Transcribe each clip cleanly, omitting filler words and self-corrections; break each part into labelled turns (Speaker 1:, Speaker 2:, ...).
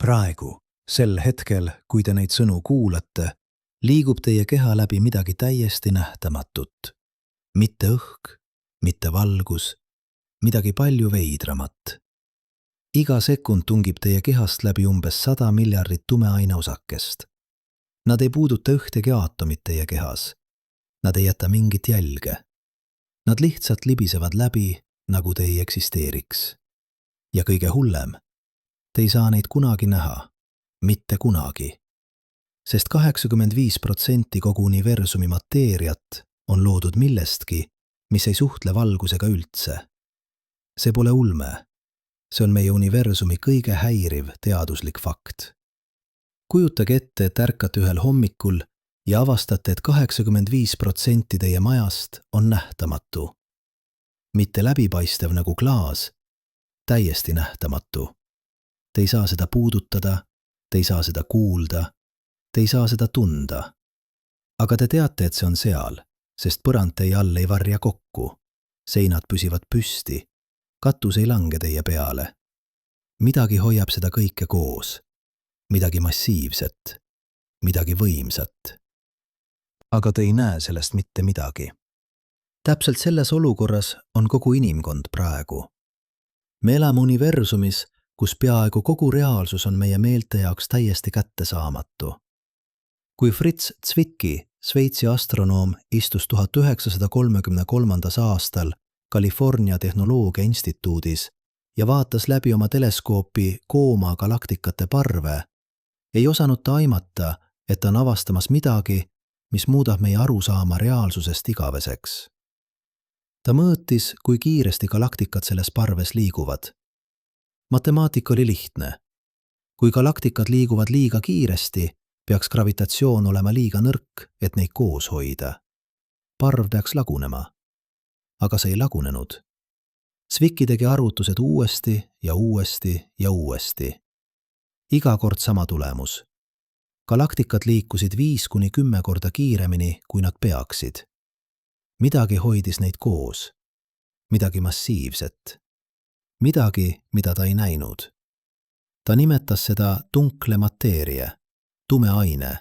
Speaker 1: Praegu, sel hetkel, kui te neid sõnu kuulate, liigub teie keha läbi midagi täiesti nähtamatut. Mitte õhk, mitte valgus, midagi palju veidramat. Iga sekund tungib teie kehast läbi umbes 100 miljardit tumeaineosakest. Nad ei puuduta ühtegi aatomit teie kehas. Nad ei jäta mingit jälge. Nad lihtsalt libisevad läbi, nagu te ei eksisteeriks. Ja kõige hullem, te ei saa neid kunagi näha. Mitte kunagi. Sest 85% kogu universumi mateeriat on loodud millestki, mis ei suhtle valgusega üldse. See pole ulme. See on meie universumi kõige häiriv teaduslik fakt. Kujutage ette, et ärkate ühel hommikul ja avastate, et 85% teie majast on nähtamatu. Mitte läbipaistev nagu klaas, täiesti nähtamatu. Te ei saa seda puudutada, te ei saa seda kuulda, te ei saa seda tunda. Aga te teate, et see on seal, sest põrand teie all ei varja kokku. Seinad püsivad püsti, katus ei lange teie peale. Midagi hoiab seda kõike koos. Midagi massiivset, midagi võimsat. Aga te ei näe sellest mitte midagi. Täpselt selles olukorras on kogu inimkond praegu. Me elame universumis, kus peaaegu kogu reaalsus on meie meelte jaoks täiesti kättesaamatu. Kui Fritz Zwicky, Šveitsi astronoom, istus 1933. aastal California Tehnoloogia Instituudis ja vaatas läbi oma teleskoopi kooma galaktikate parve, ei osanud ta aimata, et ta on avastamas midagi, mis muudab meie arusaama reaalsusest igaveseks. Ta mõõtis, kui kiiresti galaktikad selles parves liiguvad. Matemaatika oli lihtne. Kui galaktikad liiguvad liiga kiiresti, peaks gravitatsioon olema liiga nõrk, et neid koos hoida. Parv peaks lagunema. Aga see ei lagunenud. Zwicky tegi arvutused uuesti ja uuesti ja uuesti. Iga kord sama tulemus. Galaktikad liikusid 5–10 korda kiiremini, kui nad peaksid. Midagi hoidis neid koos. Midagi massiivset. Midagi, mida ta ei näinud. Ta nimetas seda dunkle mateeria, tume aine.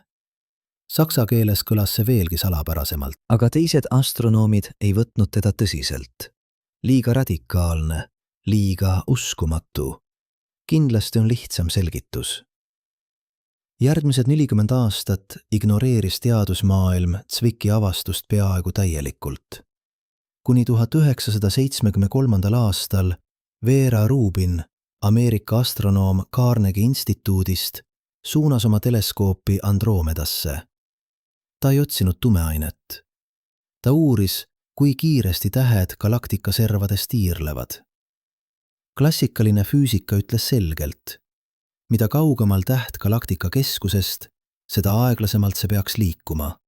Speaker 1: Saksa keeles kõlas see veelgi salapärasemalt. Aga teised astronoomid ei võtnud teda tõsiselt. Liiga radikaalne, liiga uskumatu. Kindlasti on lihtsam selgitus. Järgmised 40 aastat ignoreeris teadusmaailm Zwicky avastust peaaegu täielikult. Kuni 1973. aastal Vera Rubin, Ameerika astronoom Carnegie instituudist, suunas oma teleskoopi Andromedasse. Ta ei otsinud tumeainet. Ta uuris, kui kiiresti tähed galaktika servades tiirlevad. Klassikaline füüsika ütles selgelt, mida kaugemal täht galaktika keskusest, seda aeglasemalt see peaks liikuma.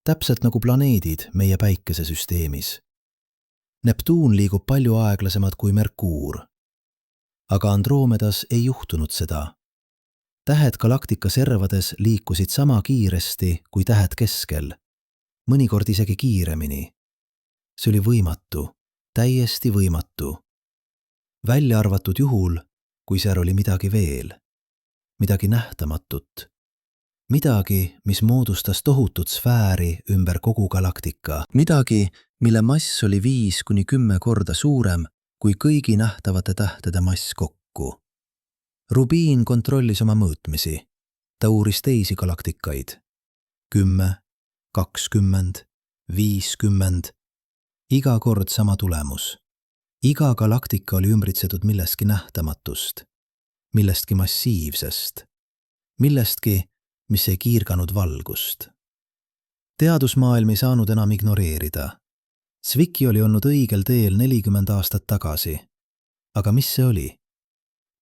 Speaker 1: Täpselt nagu planeedid meie päikesesüsteemis. Neptuun liigub palju aeglasemalt kui Merkuur. Aga Andromedas ei juhtunud seda. Tähed galaktika servades liikusid sama kiiresti kui tähed keskel, mõnikord isegi kiiremini. See oli võimatu, täiesti võimatu. Välja arvatud juhul, kui seal oli midagi veel, midagi nähtamatut. Midagi, mis moodustas tohutut sfääri ümber kogu galaktika. Midagi, mille mass oli 5–10 korda suurem kui kõigi nähtavate tähtede mass kokku. Rubin kontrollis oma mõõtmisi. Ta uuris teisi galaktikaid. 10, 20, 50. Iga kord sama tulemus. Iga galaktika oli ümbritsetud millestki nähtamatust. Millestki massiivsest. Millestki, mis ei kiirganud valgust. Teadusmaailm ei saanud enam ignoreerida. Zwicky oli olnud õigel teel 40 aastat tagasi. Aga mis see oli?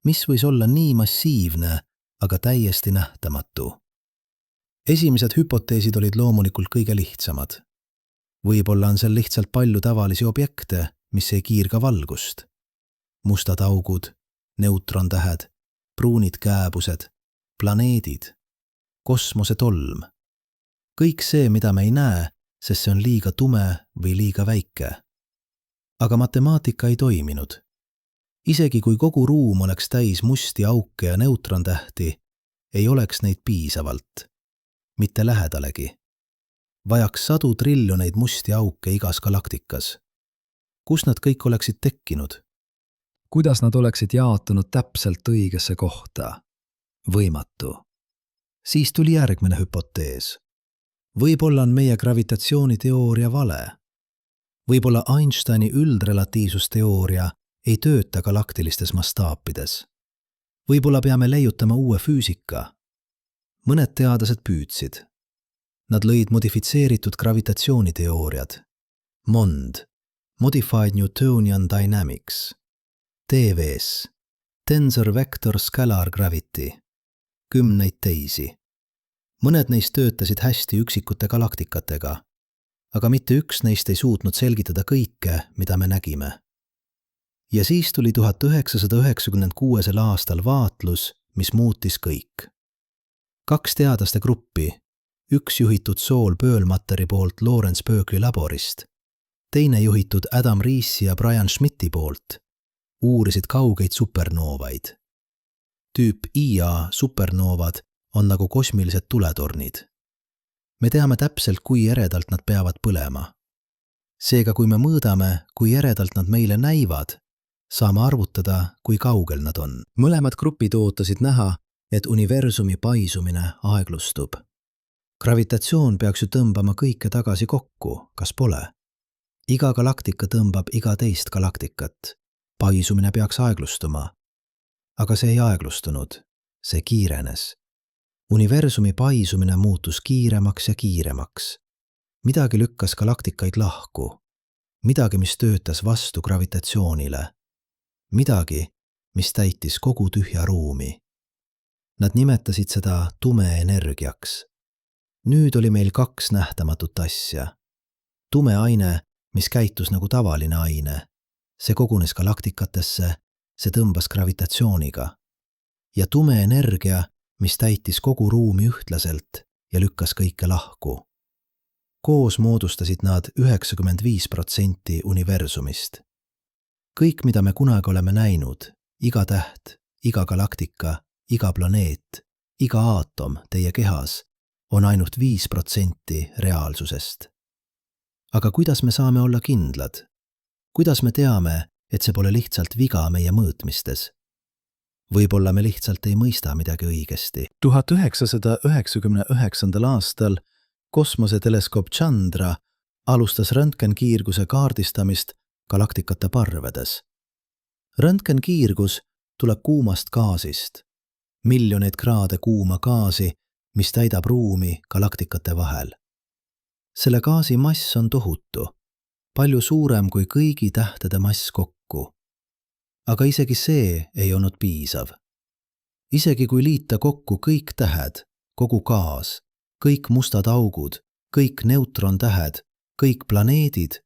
Speaker 1: Mis võis olla nii massiivne, aga täiesti nähtamatu? Esimesed hüpoteesid olid loomulikult kõige lihtsamad. Võib-olla on seal lihtsalt palju tavalisi objekte, mis ei kiirga valgust. Mustad augud, neutrontähed, pruunid kääbused, planeedid, kosmosetolm. Kõik see, mida me ei näe, sest see on liiga tume või liiga väike. Aga matemaatika ei toiminud. Isegi kui kogu ruum oleks täis musti auke ja neutrontähti, ei oleks neid piisavalt. Mitte lähedalegi. Vajaks 100 triljoneid musti auke igas galaktikas. Kus nad kõik oleksid tekkinud?
Speaker 2: Kuidas nad oleksid jaotunud täpselt õigesse kohta? Võimatu.
Speaker 1: Siis tuli järgmine hüpotees. Võib-olla on meie gravitatsiooniteooria vale. Võib-olla Einsteini üldrelatiivsusteooria ei tööta galaktilistes mastaapides. Võib-olla peame leiutama uue füüsika. Mõned teadlased püüdsid. Nad lõid modifitseeritud gravitatsiooniteooriad. MOND, Modified Newtonian Dynamics, TVS, Tensor Vector Scalar Gravity, 10 teisi. Mõned neist töötasid hästi üksikute galaktikatega, aga mitte üks neist ei suutnud selgitada kõike, mida me nägime. Ja siis tuli 1996. aastal vaatlus, mis muutis kõik. 2 teadlaste gruppi, üks juhitud Saul Perlmutteri poolt Lawrence Berkeley laborist, teine juhitud Adam Riesi ja Brian Schmidti poolt, uurisid kaugeid supernoovaid. Tüüp IA supernoovad on nagu kosmilised tuletornid. Me teame täpselt, kui eredalt nad peavad põlema. Seega, kui me mõõdame, kui eredalt nad meile näivad, saame arvutada, kui kaugel nad on. Mõlemad grupid ootasid näha, et universumi paisumine aeglustub. Gravitatsioon peaks ju tõmbama kõike tagasi kokku, kas pole? Iga galaktika tõmbab iga teist galaktikat. Paisumine peaks aeglustuma. Aga see ei aeglustunud. See kiirenes. Universumi paisumine muutus kiiremaks ja kiiremaks. Midagi lükkas galaktikaid lahku. Midagi, mis töötas vastu gravitatsioonile. Midagi, mis täitis kogu tühja ruumi. Nad nimetasid seda tumeenergiaks. Nüüd oli meil 2 nähtamatut asja. Tume aine, mis käitus nagu tavaline aine. See kogunes galaktikatesse, see tõmbas gravitatsiooniga. Ja tumeenergia, mis täitis kogu ruumi ühtlaselt ja lükkas kõike lahku. Koos moodustasid nad 95% universumist. Kõik, mida me kunagi oleme näinud, iga täht, iga galaktika, iga planeet, iga aatom teie kehas, on ainult 5% reaalsusest. Aga kuidas me saame olla kindlad? Kuidas me teame, et see pole lihtsalt viga meie mõõtmistes? Võib-olla me lihtsalt ei mõista midagi õigesti. 1999. aastal kosmoseteleskoop Chandra alustas röntgenkiirguse kaardistamist galaktikate parvedes. Röntgenkiirgus tuleb kuumast gaasist, miljoneid kraade kuuma gaasi, mis täidab ruumi galaktikate vahel. Selle gaasi mass on tohutu, palju suurem kui kõigi tähtede mass kokku. Aga isegi see ei olnud piisav. Isegi kui liita kokku kõik tähed, kogu gaas, kõik mustad augud, kõik neutrontähed, kõik planeedid,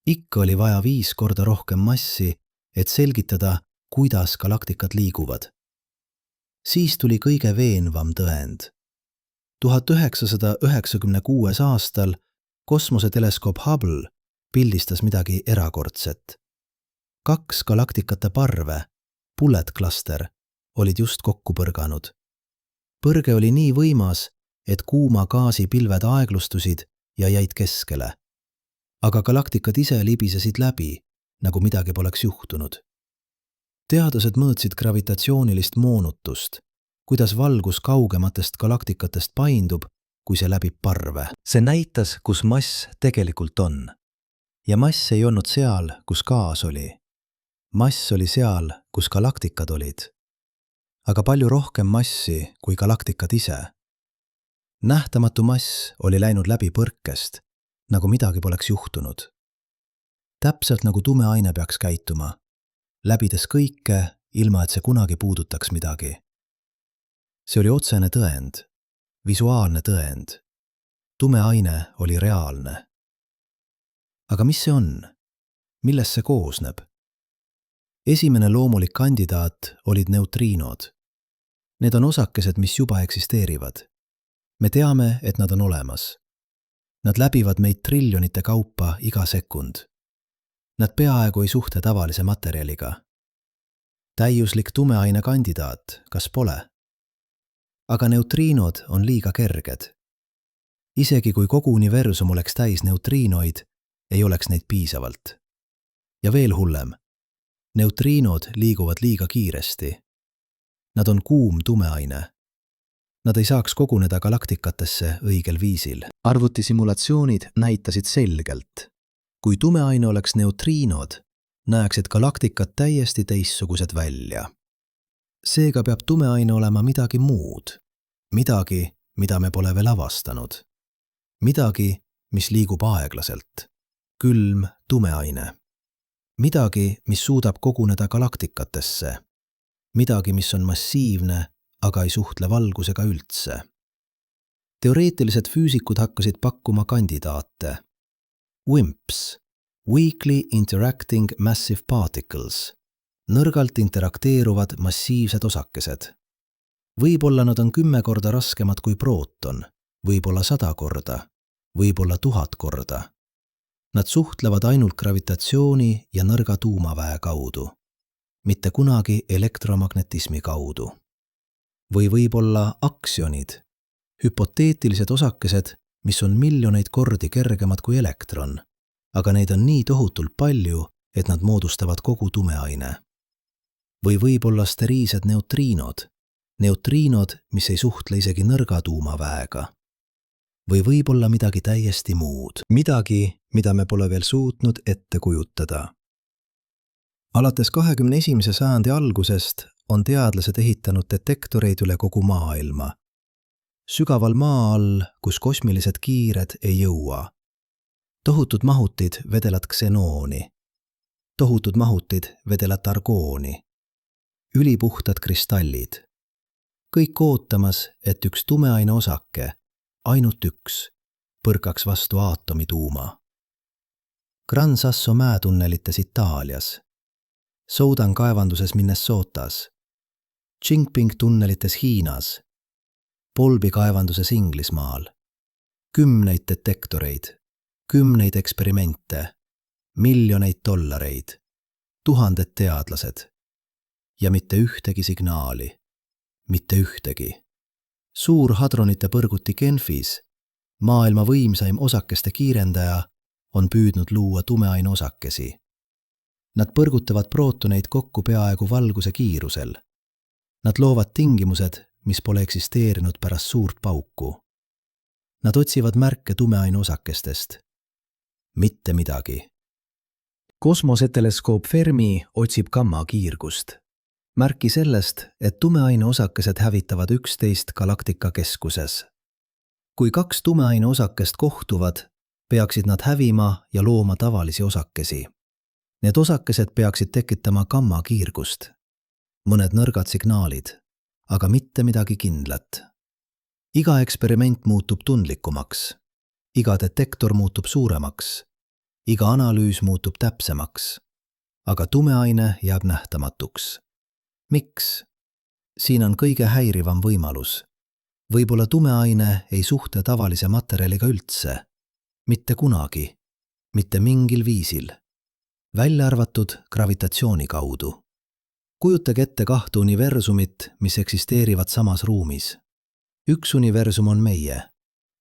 Speaker 1: ikka oli vaja 5 korda rohkem massi, et selgitada, kuidas galaktikad liiguvad. Siis tuli kõige veenvam tõend. 1996. aastal kosmoseteleskoop Hubble pildistas midagi erakordset. 2 galaktikate parve, bullet cluster, olid just kokku põrganud. Põrge oli nii võimas, et kuuma gaasi pilved aeglustusid ja jäid keskele. Aga galaktikad ise libisesid läbi, nagu midagi poleks juhtunud. Teadlased mõõtsid gravitatsioonilist moonutust, kuidas valgus kaugematest galaktikatest paindub, kui see läbib parve. See näitas, kus mass tegelikult on. Ja mass ei olnud seal, kus gaas oli. Mass oli seal, kus galaktikad olid. Aga palju rohkem massi kui galaktikad ise. Nähtamatu mass oli läinud läbi põrkest, nagu midagi poleks juhtunud. Täpselt nagu tume aine peaks käituma, läbides kõike, ilma et see kunagi puudutaks midagi. See oli otsene tõend, visuaalne tõend. Tume aine oli reaalne. Aga mis see on? Millest see koosneb? Esimene loomulik kandidaat olid neutriinod. Need on osakesed, mis juba eksisteerivad. Me teame, et nad on olemas. Nad läbivad meid triljonite kaupa iga sekund. Nad peaaegu ei suhtle tavalise materjaliga. täiuslik tumeaine kandidaat, kas pole? Aga neutriinod on liiga kerged. Isegi kui kogu universum oleks täis neutriinoid, ei oleks neid piisavalt. Ja veel hullem, neutriinod liiguvad liiga kiiresti. Nad on kuum tumeaine. Nad ei saaks koguneda galaktikatesse õigel viisil. Arvutisimulatsioonid näitasid selgelt. Kui tumeaine oleks neutriinod, näeksid galaktikad täiesti teistsugused välja. Seega peab tumeaine olema midagi muud. Midagi, mida me pole veel avastanud. Midagi, mis liigub aeglaselt. Külm tumeaine. Midagi, mis suudab koguneda galaktikatesse. Midagi, mis on massiivne, aga ei suhtle valgusega üldse. Teoreetilised füüsikud hakkasid pakkuma kandidaate. WIMPs, Weakly Interacting Massive Particles, nõrgalt interakteeruvad massiivsed osakesed. Võib-olla nad on 10 korda raskemad kui prooton, võib-olla 100 korda, võib-olla 1000 korda. Nad suhtlevad ainult gravitatsiooni ja nõrga tuumaväe kaudu, mitte kunagi elektromagnetismi kaudu. Või võib-olla aksionid, hüpoteetilised osakesed, mis on miljoneid kordi kergemad kui elektron, aga neid on nii tohutult palju, et nad moodustavad kogu tumeaine. Või võib-olla steriilsed neutriinod, mis ei suhtle isegi nõrga tuumaväega. Või võib-olla midagi täiesti muud, midagi, mida me pole veel suutnud ette kujutada. Alates 21. sajandi algusest on teadlased ehitanud detektoreid üle kogu maailma. Sügaval maa all, kus kosmilised kiired ei jõua. Tohutud mahutid vedelat ksenooni. Tohutud mahutid vedelat argooni. Ülipuhtad kristallid. Kõik ootamas, et üks tumeaine osake, ainult üks, põrkaks vastu aatomi tuuma. Gran Sasso mäetunnelites Itaalias. Soudan kaevanduses Minnesotas. Qingping tunnelites Hiinas. Polbi kaevanduses Inglismaal. 10 detektoreid, 10 eksperimente, miljoneid dollareid, 1000 teadlased. Ja mitte ühtegi signaali. Mitte ühtegi. Suur hadronite põrguti Genfis, maailma võimsaim osakeste kiirendaja, on püüdnud luua tumeaine osakesi. Nad põrgutavad prootoneid kokku peaaegu valguse kiirusel. Nad loovad tingimused, mis pole eksisteerinud pärast suurt pauku. Nad otsivad märke tumeaine osakestest. Mitte midagi. Kosmoseteleskoop Fermi otsib gamma-kiirgust. Märki sellest, et tumeaine osakesed hävitavad 11 galaktika keskuses. Kui 2 tumeaine osakest kohtuvad, peaksid nad hävima ja looma tavalisi osakesi. Need osakesed peaksid tekitama gamma-kiirgust. Mõned nõrgad signaalid, aga mitte midagi kindlat. Iga eksperiment muutub tundlikumaks. Iga detektor muutub suuremaks. Iga analüüs muutub täpsemaks. Aga tumeaine jääb nähtamatuks. Miks? Siin on kõige häirivam võimalus. Võib-olla tumeaine ei suhtle tavalise materjaliga üldse. Mitte kunagi. Mitte mingil viisil. Välja arvatud gravitatsiooni kaudu. Kujutage ette 2 universumit, mis eksisteerivad samas ruumis. Üks universum on meie.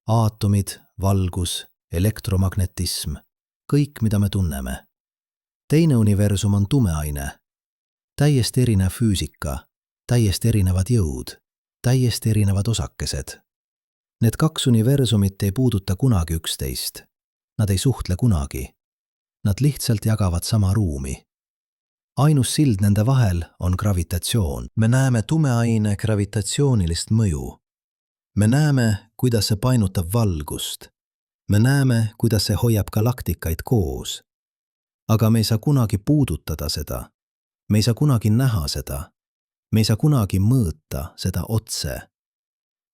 Speaker 1: Aatomid, valgus, elektromagnetism. Kõik, mida me tunneme. Teine universum on tumeaine. Täiesti erinev füüsika, täiesti erinevad jõud, täiesti erinevad osakesed. Need 2 universumit ei puuduta kunagi üksteist. Nad ei suhtle kunagi. Nad lihtsalt jagavad sama ruumi. Ainus sild nende vahel on gravitatsioon. Me näeme tumeaine gravitatsioonilist mõju. Me näeme, kuidas see painutab valgust. Me näeme, kuidas see hoiab galaktikaid koos. Aga me ei saa kunagi puudutada seda. Me ei saa kunagi näha seda. Me ei saa kunagi mõõta seda otse.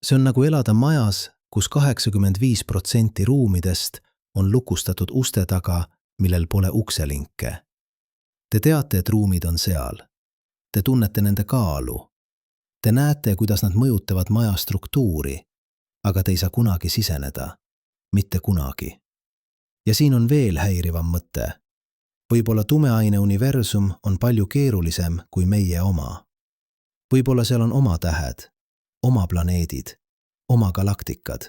Speaker 1: See on nagu elada majas, kus 85% ruumidest on lukustatud uste taga, millel pole ukselinke. Te teate, et ruumid on seal. Te tunnete nende kaalu. Te näete, kuidas nad mõjutavad maja struktuuri, aga te ei saa kunagi siseneda. Mitte kunagi. Ja siin on veel häirivam mõte. Võib-olla tumeaine universum on palju keerulisem kui meie oma. Võib-olla seal on oma tähed, oma planeedid, oma galaktikad,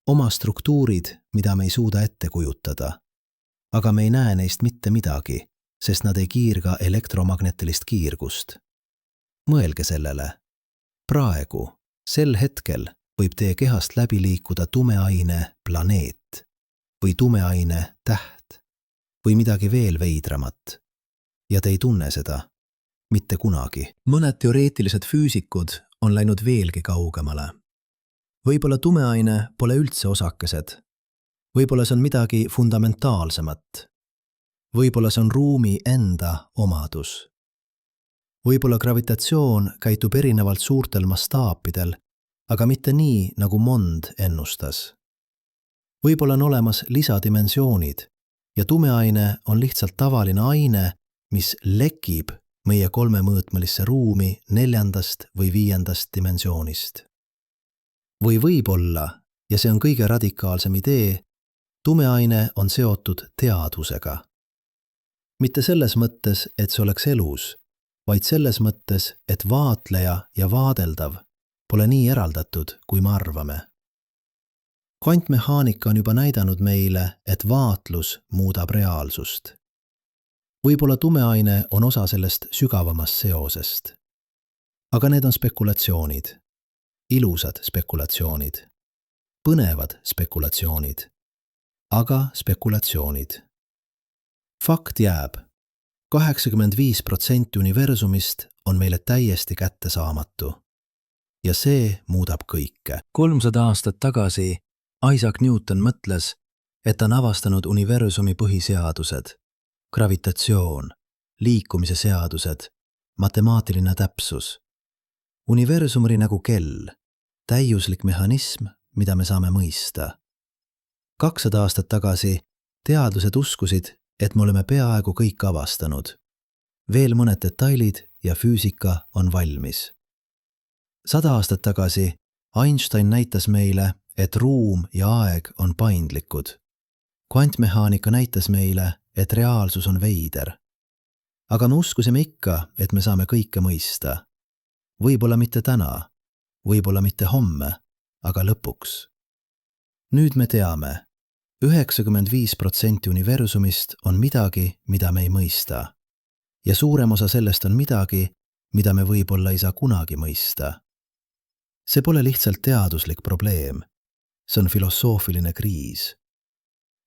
Speaker 1: oma struktuurid, mida me ei suuda ette kujutada. Aga me ei näe neist mitte midagi, sest nad ei kiirga elektromagnetilist kiirgust. Mõelge sellele. Praegu, sel hetkel võib teie kehast läbi liikuda tumeaine planeet või tumeaine täht või midagi veel veidramat. Ja te ei tunne seda mitte kunagi.
Speaker 2: Mõned teoreetilised füüsikud on läinud veelgi kaugemale. Võib-olla tumeaine pole üldse osakesed. Võib-olla see on midagi fundamentaalsemat. Võib-olla see on ruumi enda omadus. Võib-olla gravitatsioon käitub erinevalt suurtel mastaapidel, aga mitte nii, nagu Mond ennustas. Võib-olla on olemas lisadimensioonid ja tumeaine on lihtsalt tavaline aine, mis lekib meie kolmemõõtmelisse ruumi 4. või 5. dimensioonist. Või võib-olla, ja see on kõige radikaalsem idee, tumeaine on seotud teadvusega. Mitte selles mõttes, et see oleks elus, vaid selles mõttes, et vaatleja ja vaadeldav pole nii eraldatud, kui me arvame. Kvantmehaanika on juba näidanud meile, et vaatlus muudab reaalsust. Võib-olla tumeaine on osa sellest sügavamast seosest. Aga need on spekulatsioonid. Ilusad spekulatsioonid. Põnevad spekulatsioonid. Aga spekulatsioonid. Fakt jääb. 85% universumist on meile täiesti kättesaamatu. Ja see muudab kõike. 300 aastat tagasi Isaac Newton mõtles, et ta on avastanud universumi põhiseadused, gravitatsioon, liikumise seadused, matemaatiline täpsus. Universum oli nagu kell, täiuslik mehhanism, mida me saame mõista. 200 aastat tagasi teadlased uskusid, et me oleme peaaegu kõik avastanud. Veel mõned detailid ja füüsika on valmis. 100 aastat tagasi Einstein näitas meile, et ruum ja aeg on paindlikud. Kvantmehaanika näitas meile, et reaalsus on veider. Aga me uskusime ikka, et me saame kõike mõista. Võib-olla mitte täna, võib-olla mitte homme, aga lõpuks. Nüüd me teame, 95% universumist on midagi, mida me ei mõista. Ja suurem osa sellest on midagi, mida me võib-olla ei saa kunagi mõista. See pole lihtsalt teaduslik probleem. See on filosoofiline kriis.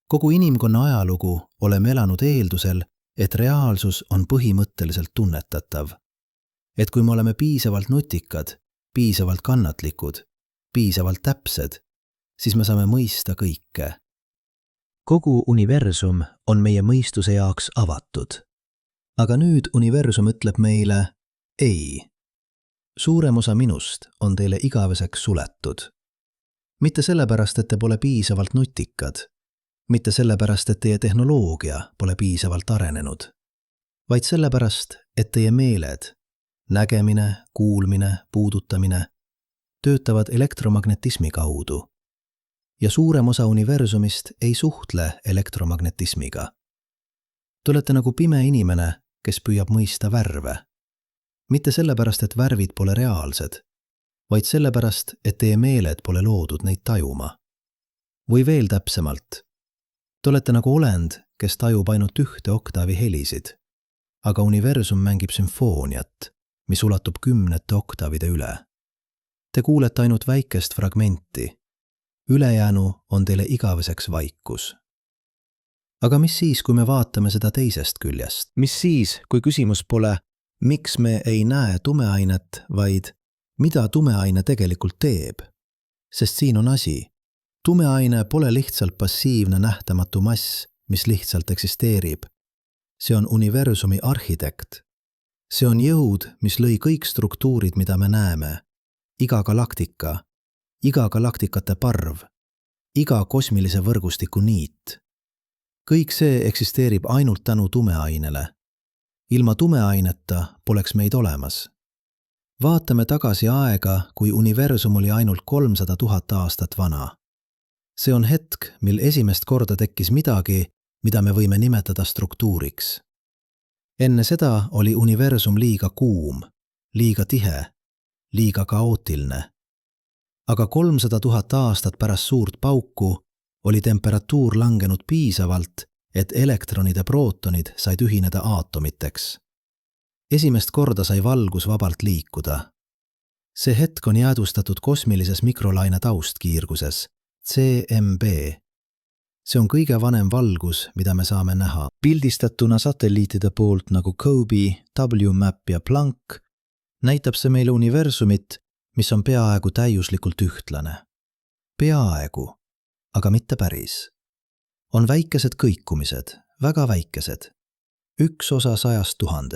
Speaker 2: Kogu inimkonna ajalugu oleme elanud eeldusel, et reaalsus on põhimõtteliselt tunnetatav. Et kui me oleme piisavalt nutikad, piisavalt kannatlikud, piisavalt täpsed, siis me saame mõista kõike. Kogu universum on meie mõistuse jaoks avatud. Aga nüüd universum ütleb meile, ei. Suurem osa minust on teile igaveseks suletud. Mitte sellepärast, et te pole piisavalt nutikad, mitte sellepärast, et teie tehnoloogia pole piisavalt arenenud, vaid sellepärast, et teie meeled, nägemine, kuulmine, puudutamine töötavad elektromagnetismi kaudu. Ja suurem osa universumist ei suhtle elektromagnetismiga. Te olete nagu pime inimene, kes püüab mõista värve. Mitte sellepärast, et värvid pole reaalsed, vaid sellepärast, et teie meeled pole loodud neid tajuma. Või veel täpsemalt. Te olete nagu olend, kes tajub ainult ühte oktaavi helisid, aga universum mängib sümfooniat, mis ulatub 10 oktaavide üle. Te kuulete ainult väikest fragmenti. Ülejäänu on teile igaveseks vaikus. Aga mis siis, kui me vaatame seda teisest küljest? Mis siis, kui küsimus pole, miks me ei näe tumeainet, vaid mida tumeaine tegelikult teeb? Sest siin on asi. Tumeaine pole lihtsalt passiivne nähtamatu mass, mis lihtsalt eksisteerib. See on universumi arhitekt. See on jõud, mis lõi kõik struktuurid, mida me näeme. Iga galaktika, iga galaktikate parv, iga kosmilise võrgustiku niit. Kõik see eksisteerib ainult tänu tumeainele. Ilma tumeaineta poleks meid olemas. Vaatame tagasi aega, kui universum oli ainult 300 000 aastat vana. See on hetk, mil esimest korda tekkis midagi, mida me võime nimetada struktuuriks. Enne seda oli universum liiga kuum, liiga tihe, liiga kaootiline. Aga 300 000 aastat pärast suurt pauku oli temperatuur langenud piisavalt, et elektronid ja prootonid said ühineda aatomiteks. Esimest korda sai valgus vabalt liikuda. See hetk on jäädustatud kosmilises mikrolaine taustkiirguses, CMB. See on kõige vanem valgus, mida me saame näha. Pildistatuna satelliitide poolt nagu COBE, WMAP ja Planck näitab see meile universumit, mis on peaaegu täiuslikult ühtlane. Peaaegu, aga mitte päris. On väikesed kõikumised, väga väikesed. 1 osa 100 000.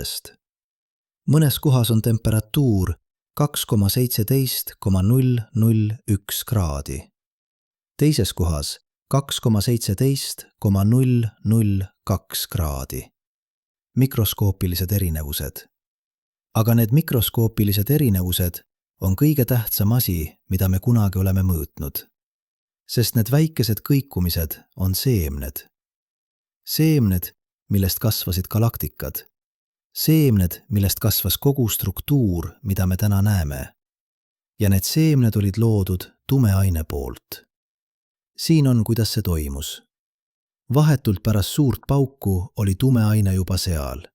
Speaker 2: Mõnes kohas on temperatuur 2,17,001 kraadi. Teises kohas 2,17,002 kraadi. Mikroskoopilised erinevused. Aga need mikroskoopilised erinevused on kõige tähtsam asi, mida me kunagi oleme mõõtnud. Sest need väikesed kõikumised on seemned. Seemned, millest kasvasid galaktikad. Seemned, millest kasvas kogu struktuur, mida me täna näeme. Ja need seemned olid loodud tumeaine poolt. Siin on, kuidas see toimus. Vahetult pärast suurt pauku oli tumeaine juba seal.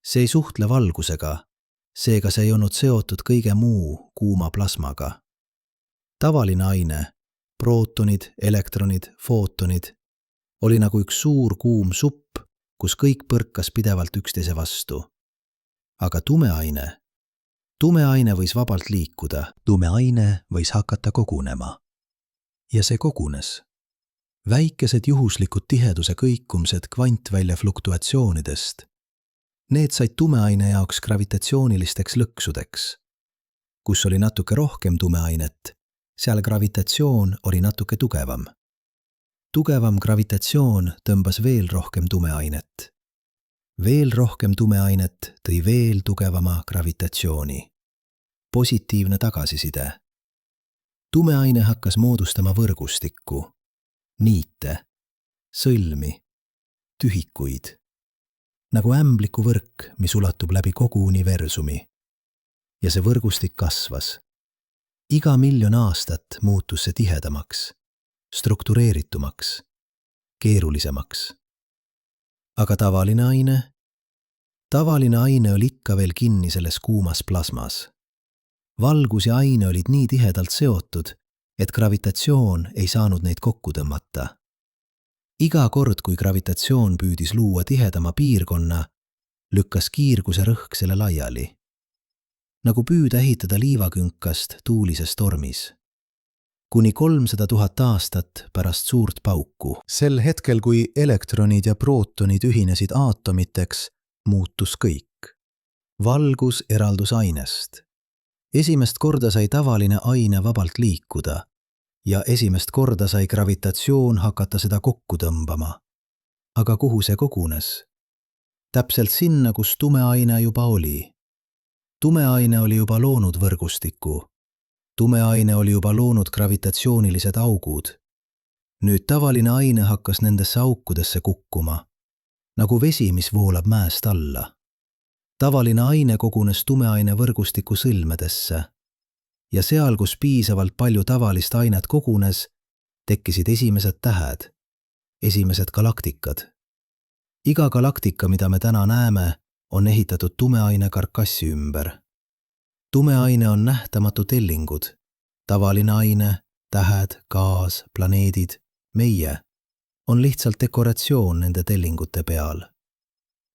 Speaker 2: See ei suhtle valgusega, seega see ei olnud seotud kõige muu kuuma plasmaga. Tavaline aine, prootonid, elektronid, footonid, oli nagu üks suur kuum supp, kus kõik põrkas pidevalt üksteise vastu. Aga tumeaine võis vabalt liikuda. Tumeaine võis hakata kogunema. Ja see kogunes. Väikesed juhuslikud tiheduse kõikumised kvantvälja fluktuatsioonidest. Need said tumeaine jaoks gravitatsioonilisteks lõksudeks. Kus oli natuke rohkem tumeainet, seal gravitatsioon oli natuke tugevam. Tugevam gravitatsioon tõmbas veel rohkem tumeainet. Veel rohkem tumeainet tõi veel tugevama gravitatsiooni. Positiivne tagasiside. Tumeaine hakkas moodustama võrgustikku, niite, sõlmi, tühikuid, nagu ämbliku võrk, mis ulatub läbi kogu universumi. Ja see võrgustik kasvas. Iga miljon aastat muutus see tihedamaks, struktureeritumaks, keerulisemaks. Aga tavaline aine oli ikka veel kinni selles kuumas plasmas. Valgus ja aine olid nii tihedalt seotud, et gravitatsioon ei saanud neid kokku tõmmata. Iga kord, kui gravitatsioon püüdis luua tihedama piirkonna, lükkas kiirguse rõhk selle laiali. Nagu püüda ehitada liivakünkast tuulises tormis. Kuni 300 000 aastat pärast suurt pauku. Sel hetkel, kui elektronid ja prootonid ühinesid aatomiteks, muutus kõik. Valgus eraldus ainest. Esimest korda sai tavaline aine vabalt liikuda ja esimest korda sai gravitatsioon hakata seda kokku tõmbama. Aga kuhu see kogunes? Täpselt sinna, kus tumeaine juba oli. Tumeaine oli juba loonud võrgustiku. Tumeaine oli juba loonud gravitatsioonilised augud. Nüüd tavaline aine hakkas nendesse aukudesse kukkuma, nagu vesi, mis voolab mäest alla. Tavaline aine kogunes tumeaine võrgustiku sõlmedesse ja seal, kus piisavalt palju tavalist ainet kogunes, tekkisid esimesed tähed, esimesed galaktikad. Iga galaktika, mida me täna näeme, on ehitatud tumeaine karkassi ümber. Tumeaine on nähtamatu tellingud, tavaline aine, tähed, gaas, planeedid, meie, on lihtsalt dekoratsioon nende tellingute peal.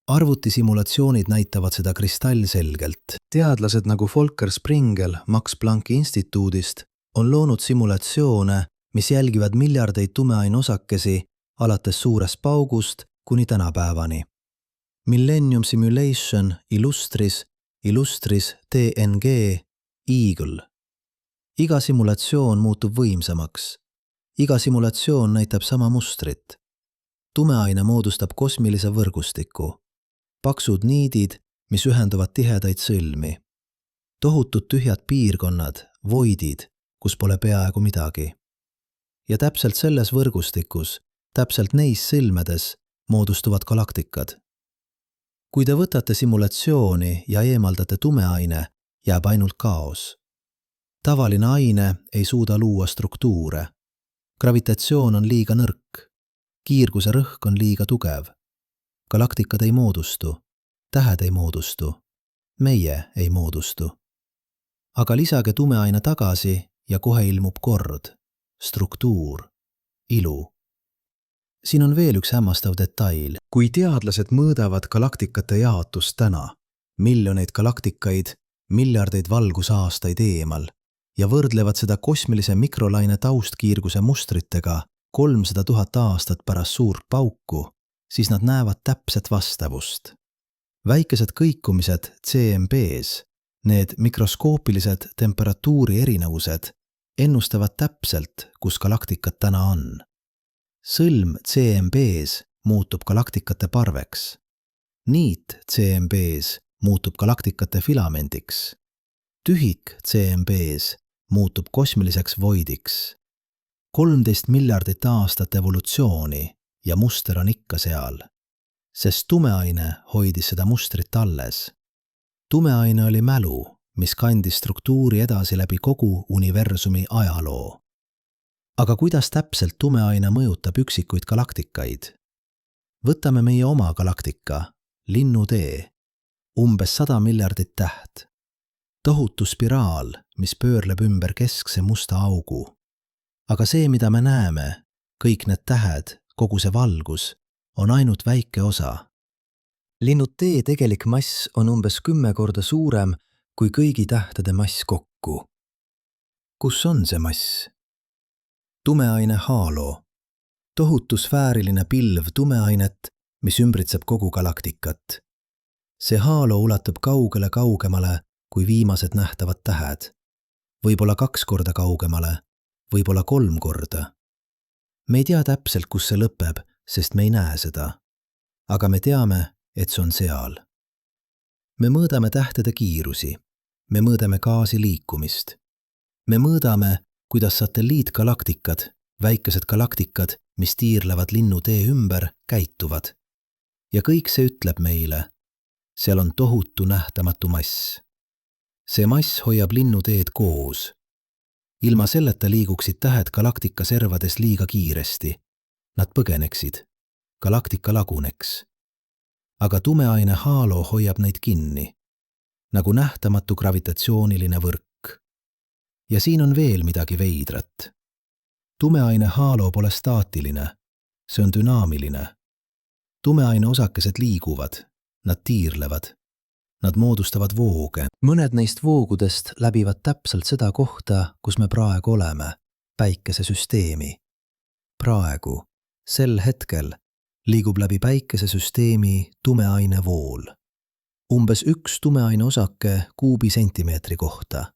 Speaker 2: Arvutisimulatsioonid näitavad seda kristallselgelt. Teadlased nagu Volker Springel Max Plancki instituudist on loonud simulatsioone, mis jälgivad miljardeid tumeaineosakesi alates suurest paugust kuni tänapäevani. Millennium Simulation Illustris TNG Eagle. Iga simulatsioon muutub võimsamaks. Iga simulatsioon näitab sama mustrit. Tumeaine moodustab kosmilise võrgustiku. Paksud niidid, mis ühenduvad tihedaid sõlmi. Tohutud tühjad piirkonnad, voidid, kus pole peaaegu midagi. Ja täpselt selles võrgustikus, täpselt neis sõlmedes moodustuvad galaktikad. Kui te võtate simulatsiooni ja eemaldate tumeaine, jääb ainult kaos. Tavaline aine ei suuda luua struktuure. Gravitatsioon on liiga nõrk. Kiirguse rõhk on liiga tugev. Galaktikad ei moodustu. Tähed ei moodustu. Meie ei moodustu. Aga lisage tumeaine tagasi ja kohe ilmub kord, struktuur, ilu. Siin on veel üks hämmastav detail. Kui teadlased mõõdavad galaktikate jaotust täna, miljoneid galaktikaid, miljardeid valgusaastaid eemal, ja võrdlevad seda kosmilise mikrolaine taustkiirguse mustritega 300 000 aastat pärast suurt pauku, siis nad näevad täpset vastavust. Väikesed kõikumised CMB-s, need mikroskoopilised temperatuuri erinevused, ennustavad täpselt, kus galaktikad täna on. Sõlm CMB-s muutub galaktikate parveks. Niit CMB-s muutub galaktikate filamendiks. Tühik CMB-s muutub kosmiliseks voidiks. 13 miljardit aastat evolutsiooni ja muster on ikka seal, sest tumeaine hoidis seda mustrit alles. Tumeaine oli mälu, mis kandis struktuuri edasi läbi kogu universumi ajaloo. Aga kuidas täpselt tumeaine mõjutab üksikuid galaktikaid? Võtame meie oma galaktika, Linnutee, umbes 100 miljardit täht. Tohutu spiraal, mis pöörleb ümber keskse musta augu. Aga see, mida me näeme, kõik need tähed, kogu see valgus, on ainult väike osa. Linnutee tegelik mass on umbes 10 korda suurem kui kõigi tähtede mass kokku. Kus on see mass? Tumeaine haalo. Tohutu sfääriline pilv tumeainet, mis ümbritseb kogu galaktikat. See haalo ulatub kaugemale kui viimased nähtavad tähed. Võib-olla 2 korda kaugemale, võib-olla 3 korda. Me ei tea täpselt, kus see lõpeb, sest me ei näe seda. Aga me teame, et see on seal. Me mõõdame tähtede kiirusi. Me mõõdame gaasi liikumist. Me mõõdame, kuidas satelliitgalaktikad, väikesed galaktikad, mis tiirlevad Linnutee ümber, käituvad. Ja kõik see ütleb meile, seal on tohutu nähtamatu mass. See mass hoiab Linnuteed koos. Ilma selleta liiguksid tähed galaktika servades liiga kiiresti. Nad põgeneksid. Galaktika laguneks. Aga tumeaine haalo hoiab neid kinni, nagu nähtamatu gravitatsiooniline võrk. Ja siin on veel midagi veidrat. Tumeaine haalo pole staatiline, see on dünaamiline. Tumeaine osakesed liiguvad, nad tiirlevad, nad moodustavad vooge. Mõned neist voogudest läbivad täpselt seda kohta, kus me praegu oleme, päikesesüsteemi. Praegu, sel hetkel, liigub läbi päikesesüsteemi tumeaine vool. Umbes 1 tumeaine osake kuubisentimeetri kohta.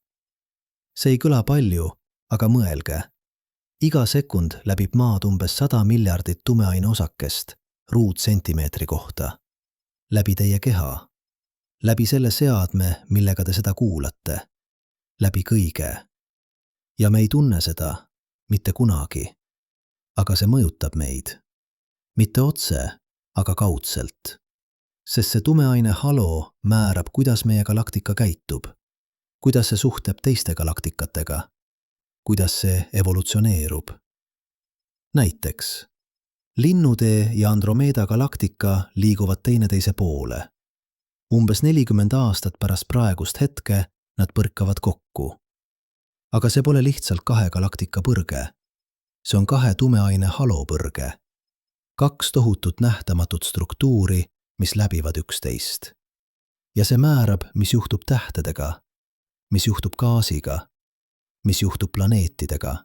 Speaker 2: See ei kõla palju, aga mõelge. Iga sekund läbib maad umbes 100 miljardit tumeaine osakest ruutsentimeetri kohta. Läbi teie keha. Läbi selle seadme, millega te seda kuulate. Läbi kõige. Ja me ei tunne seda, mitte kunagi. Aga see mõjutab meid. Mitte otse, aga kaudselt. Sest see tumeaine halo määrab, kuidas meie galaktika käitub. Kuidas see suhtleb teiste galaktikatega. Kuidas see evolutsioneerub. Näiteks, Linnutee ja Andromeeda galaktika liiguvad teineteise poole. Umbes 40 aastat pärast praegust hetke nad põrkavad kokku. Aga see pole lihtsalt 2 galaktika põrge. See on 2 tumeaine halopõrge. 2 tohutut nähtamatut struktuuri, mis läbivad üksteist. Ja see määrab, mis juhtub tähtedega, mis juhtub gaasiga, mis juhtub planeetidega.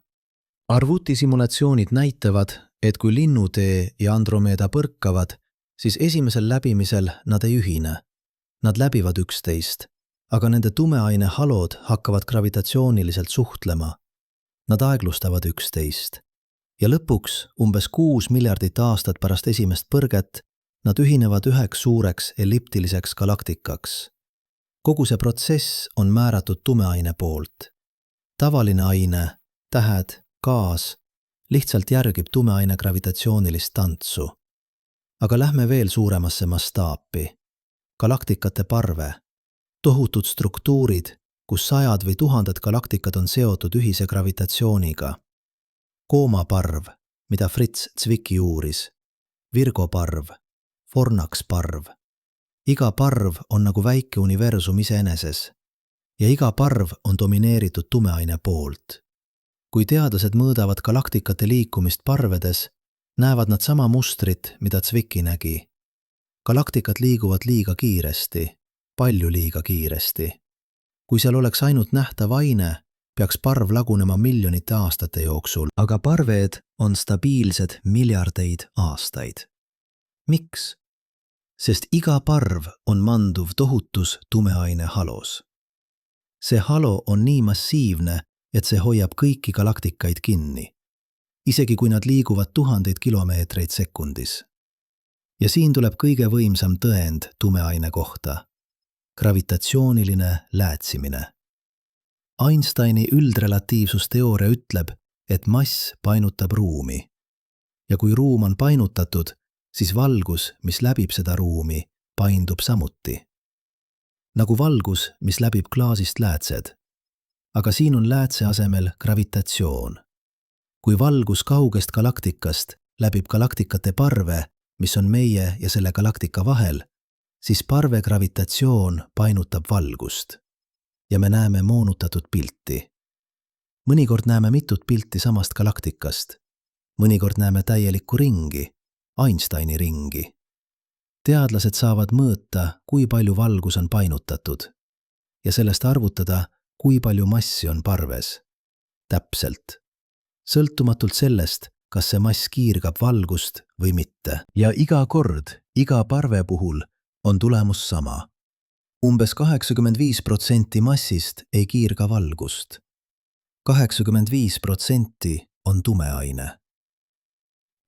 Speaker 2: Arvutisimulatsioonid näitavad, et kui Linnutee ja Andromeeda põrkavad, siis esimesel läbimisel nad ei ühine. Nad läbivad üksteist, aga nende tumeaine halod hakkavad gravitatsiooniliselt suhtlema. Nad aeglustavad üksteist. Ja lõpuks, umbes 6 miljardit aastat pärast esimest põrget, nad ühinevad üheks suureks elliptiliseks galaktikaks. Kogu see protsess on määratud tumeaine poolt. Tavaline aine, tähed, gaas, lihtsalt järgib tumeaine gravitatsioonilist tantsu. Aga lähme veel suuremasse mastaapi. Galaktikate parve. Tohutud struktuurid, kus sajad või tuhanded galaktikad on seotud ühise gravitatsiooniga. Koomaparv, mida Fritz Zwicky uuris. Virgo parv, Fornax parv. Iga parv on nagu väike universum iseeneses ja iga parv on domineeritud tumeaine poolt. Kui teadlased mõõdavad galaktikate liikumist parvedes, näevad nad sama mustrit, mida Zwicky nägi. Galaktikad liiguvad liiga kiiresti, palju liiga kiiresti. Kui seal oleks ainult nähtav aine, peaks parv lagunema miljonite aastate jooksul, aga parved on stabiilsed miljardeid aastaid. Miks? Sest iga parv on manduv tohutus tumeaine halos. See halo on nii massiivne, et see hoiab kõiki galaktikaid kinni, isegi kui nad liiguvad tuhandeid kilomeetreid sekundis. Ja siin tuleb kõige võimsam tõend tumeaine kohta. Gravitatsiooniline läätsimine. Einsteini üldrelatiivsusteooria ütleb, et mass painutab ruumi. Ja kui ruum on painutatud, siis valgus, mis läbib seda ruumi, paindub samuti. Nagu valgus, mis läbib klaasist läätsed. Aga siin on läätse asemel gravitatsioon. Kui valgus kaugest galaktikast läbib galaktikate parve, mis on meie ja selle galaktika vahel, siis parve gravitatsioon painutab valgust. Ja me näeme moonutatud pilti. Mõnikord näeme mitut pilti samast galaktikast. Mõnikord näeme täielikku ringi, Einsteini ringi. Teadlased saavad mõõta, kui palju valgus on painutatud ja sellest arvutada, kui palju massi on parves. Täpselt. Sõltumatult sellest, kas see mass kiirgab valgust või mitte. Ja iga kord, iga parve puhul on tulemus sama. Umbes 85% massist ei kiirga valgust. 85% on tumeaine.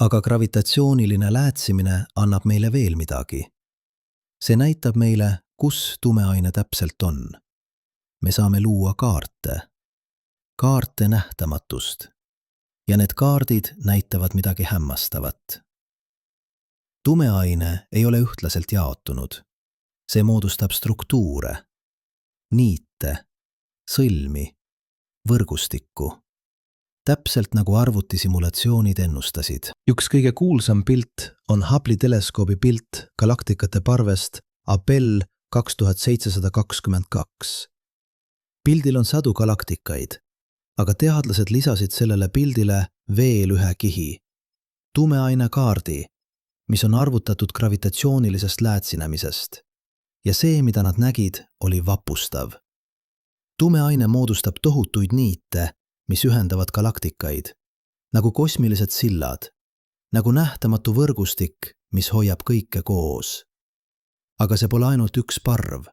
Speaker 2: Aga gravitatsiooniline läätsimine annab meile veel midagi. See näitab meile, kus tumeaine täpselt on. Me saame luua kaarte. Kaarte nähtamatust. Ja need kaardid näitavad midagi hämmastavat. Tumeaine ei ole ühtlaselt jaotunud. See moodustab struktuure, niite, sõlmi, võrgustikku. Täpselt nagu arvutisimulatsioonid ennustasid. Üks kõige kuulsam pilt on Hubble'i teleskoobi pilt galaktikate parvest Abell 2722. Pildil on sadu galaktikaid, aga teadlased lisasid sellele pildile veel ühe kihi. Tumeaine kaardi, mis on arvutatud gravitatsioonilisest läätsinemisest. Ja see, mida nad nägid, oli vapustav. Tumeaine moodustab tohutuid niite, mis ühendavad galaktikaid, nagu kosmilised sillad, nagu nähtamatu võrgustik, mis hoiab kõike koos. Aga see pole ainult üks parv,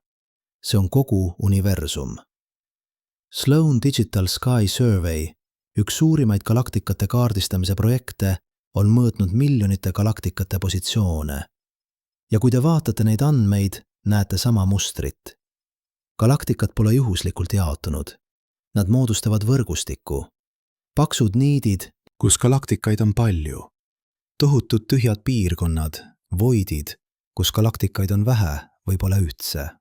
Speaker 2: see on kogu universum. Sloan Digital Sky Survey, üks suurimaid galaktikate kaardistamise projekte, on mõõtnud miljonite galaktikate positsioone. Ja kui te vaatate neid andmeid, näete sama mustrit. Galaktikad pole juhuslikult jaotunud. Nad moodustavad võrgustikku. Paksud niidid, kus galaktikaid on palju. Tohutud tühjad piirkonnad, voidid, kus galaktikaid on vähe või pole üldse.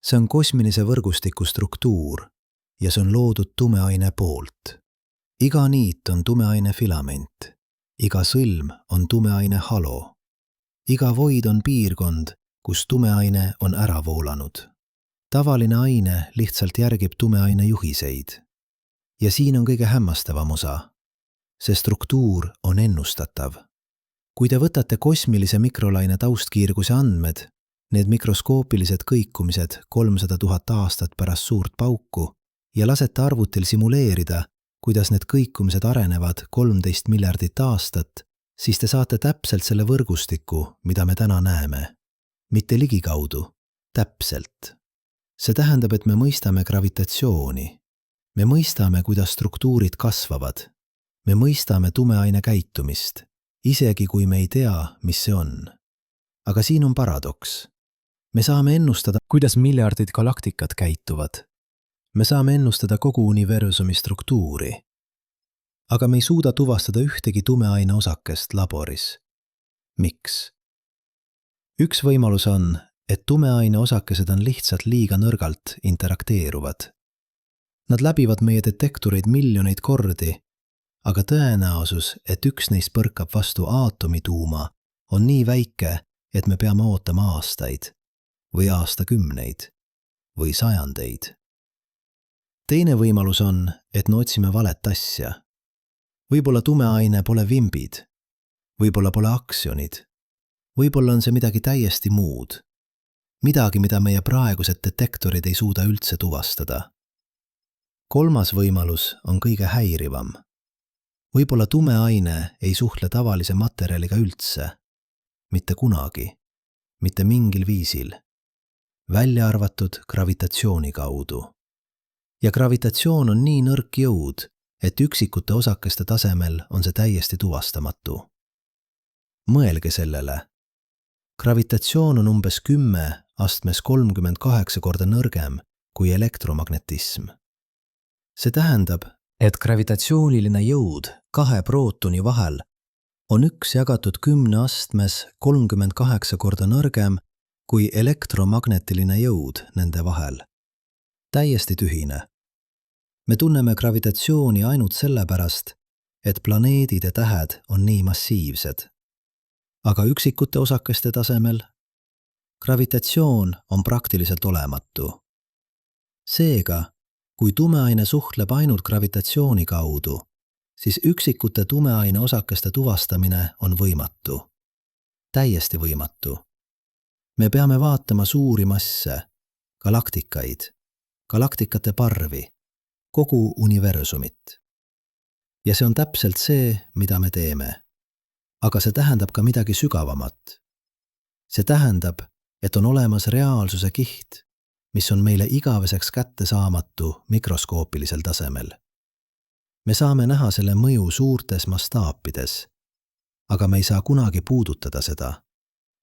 Speaker 2: See on kosmilise võrgustiku struktuur ja see on loodud tumeaine poolt. Iga niit on tumeaine filament. Iga sõlm on tumeaine halo. Iga void on piirkond, kus tumeaine on ära voolanud. Tavaline aine lihtsalt järgib tumeaine juhiseid. Ja siin on kõige hämmastavam osa. See struktuur on ennustatav. Kui te võtate kosmilise mikrolaine taustkiirguse andmed, need mikroskoopilised kõikumised 300 000 aastat pärast suurt pauku ja lasete arvutil simuleerida, kuidas need kõikumised arenevad 13 miljardit aastat, siis te saate täpselt selle võrgustiku, mida me täna näeme. Mitte ligikaudu, täpselt. See tähendab, et me mõistame gravitatsiooni. Me mõistame, kuidas struktuurid kasvavad. Me mõistame tumeaine käitumist, isegi kui me ei tea, mis see on. Aga siin on paradoks. Me saame ennustada, kuidas miljardid galaktikad käituvad. Me saame ennustada kogu universumi struktuuri. Aga me ei suuda tuvastada ühtegi tumeaine osakest laboris. Miks?
Speaker 1: Üks võimalus on, et tumeaine osakesed on lihtsalt liiga nõrgalt interakteeruvad. Nad läbivad meie detektoreid miljoneid kordi, aga tõenäosus, et üks neist põrkab vastu aatomituuma, on nii väike, et me peame ootama aastaid või aastakümneid või sajandeid. Teine võimalus on, et me otsime valet asja. Võib-olla tumeaine pole vimbid, võib-olla pole aksjonid, võib-olla on see midagi täiesti muud. Midagi, mida meie praegused detektorid ei suuda üldse tuvastada. Kolmas võimalus on kõige häirivam. Võib-olla tumeaine ei suhtle tavalise materjaliga üldse. Mitte kunagi. Mitte mingil viisil. Välja arvatud gravitatsiooni kaudu. Ja gravitatsioon on nii nõrk jõud, et üksikute osakeste tasemel on see täiesti tuvastamatu. Mõelge sellele. Gravitatsioon on umbes 10 astmes 38 korda nõrgem kui elektromagnetism. See tähendab, et gravitatsiooniline jõud 2 prootoni vahel on 1 jagatud 10 astmes 38 korda nõrgem kui elektromagnetiline jõud nende vahel. Täiesti tühine. Me tunneme gravitatsiooni ainult sellepärast, et planeedid ja tähed on nii massiivsed. Aga üksikute osakeste tasemel gravitatsioon on praktiliselt olematu. Seega, kui tumeaine suhtleb ainult gravitatsiooni kaudu, siis üksikute tumeaine osakeste tuvastamine on võimatu. Täiesti võimatu. Me peame vaatama suuri masse, galaktikaid, galaktikate parvi, kogu universumit. Ja see on täpselt see, mida me teeme. Aga see tähendab ka midagi sügavamat. See tähendab, et on olemas reaalsuse kiht, mis on meile igaveseks kättesaamatu mikroskoopilisel tasemel. Me saame näha selle mõju suurtes mastaapides, aga me ei saa kunagi puudutada seda.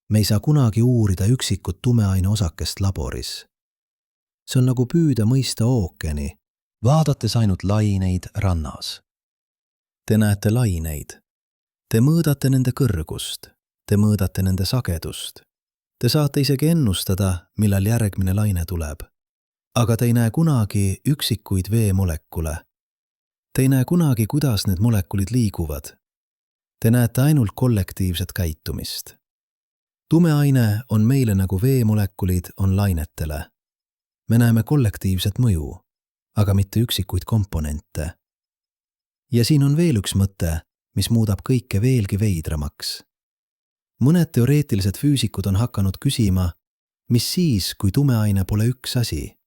Speaker 1: Me ei saa kunagi uurida üksikut tumeaine osakest laboris. See on nagu püüda mõista ookeani, vaadates ainult laineid rannas. Te näete laineid. Te mõõdate nende kõrgust. Te mõõdate nende sagedust. Te saate isegi ennustada, millal järgmine laine tuleb. Aga te ei näe kunagi üksikuid veemolekule. Te ei näe kunagi, kuidas need molekulid liiguvad. Te näete ainult kollektiivset käitumist. Tumeaine on meile nagu veemolekulid on lainetele. Me näeme kollektiivset mõju, aga mitte üksikuid komponente. Ja siin on veel üks mõte, mis muudab kõike veelgi veidramaks. Mõned teoreetilised füüsikud on hakanud küsima, mis siis, kui tumeaine pole üks asi?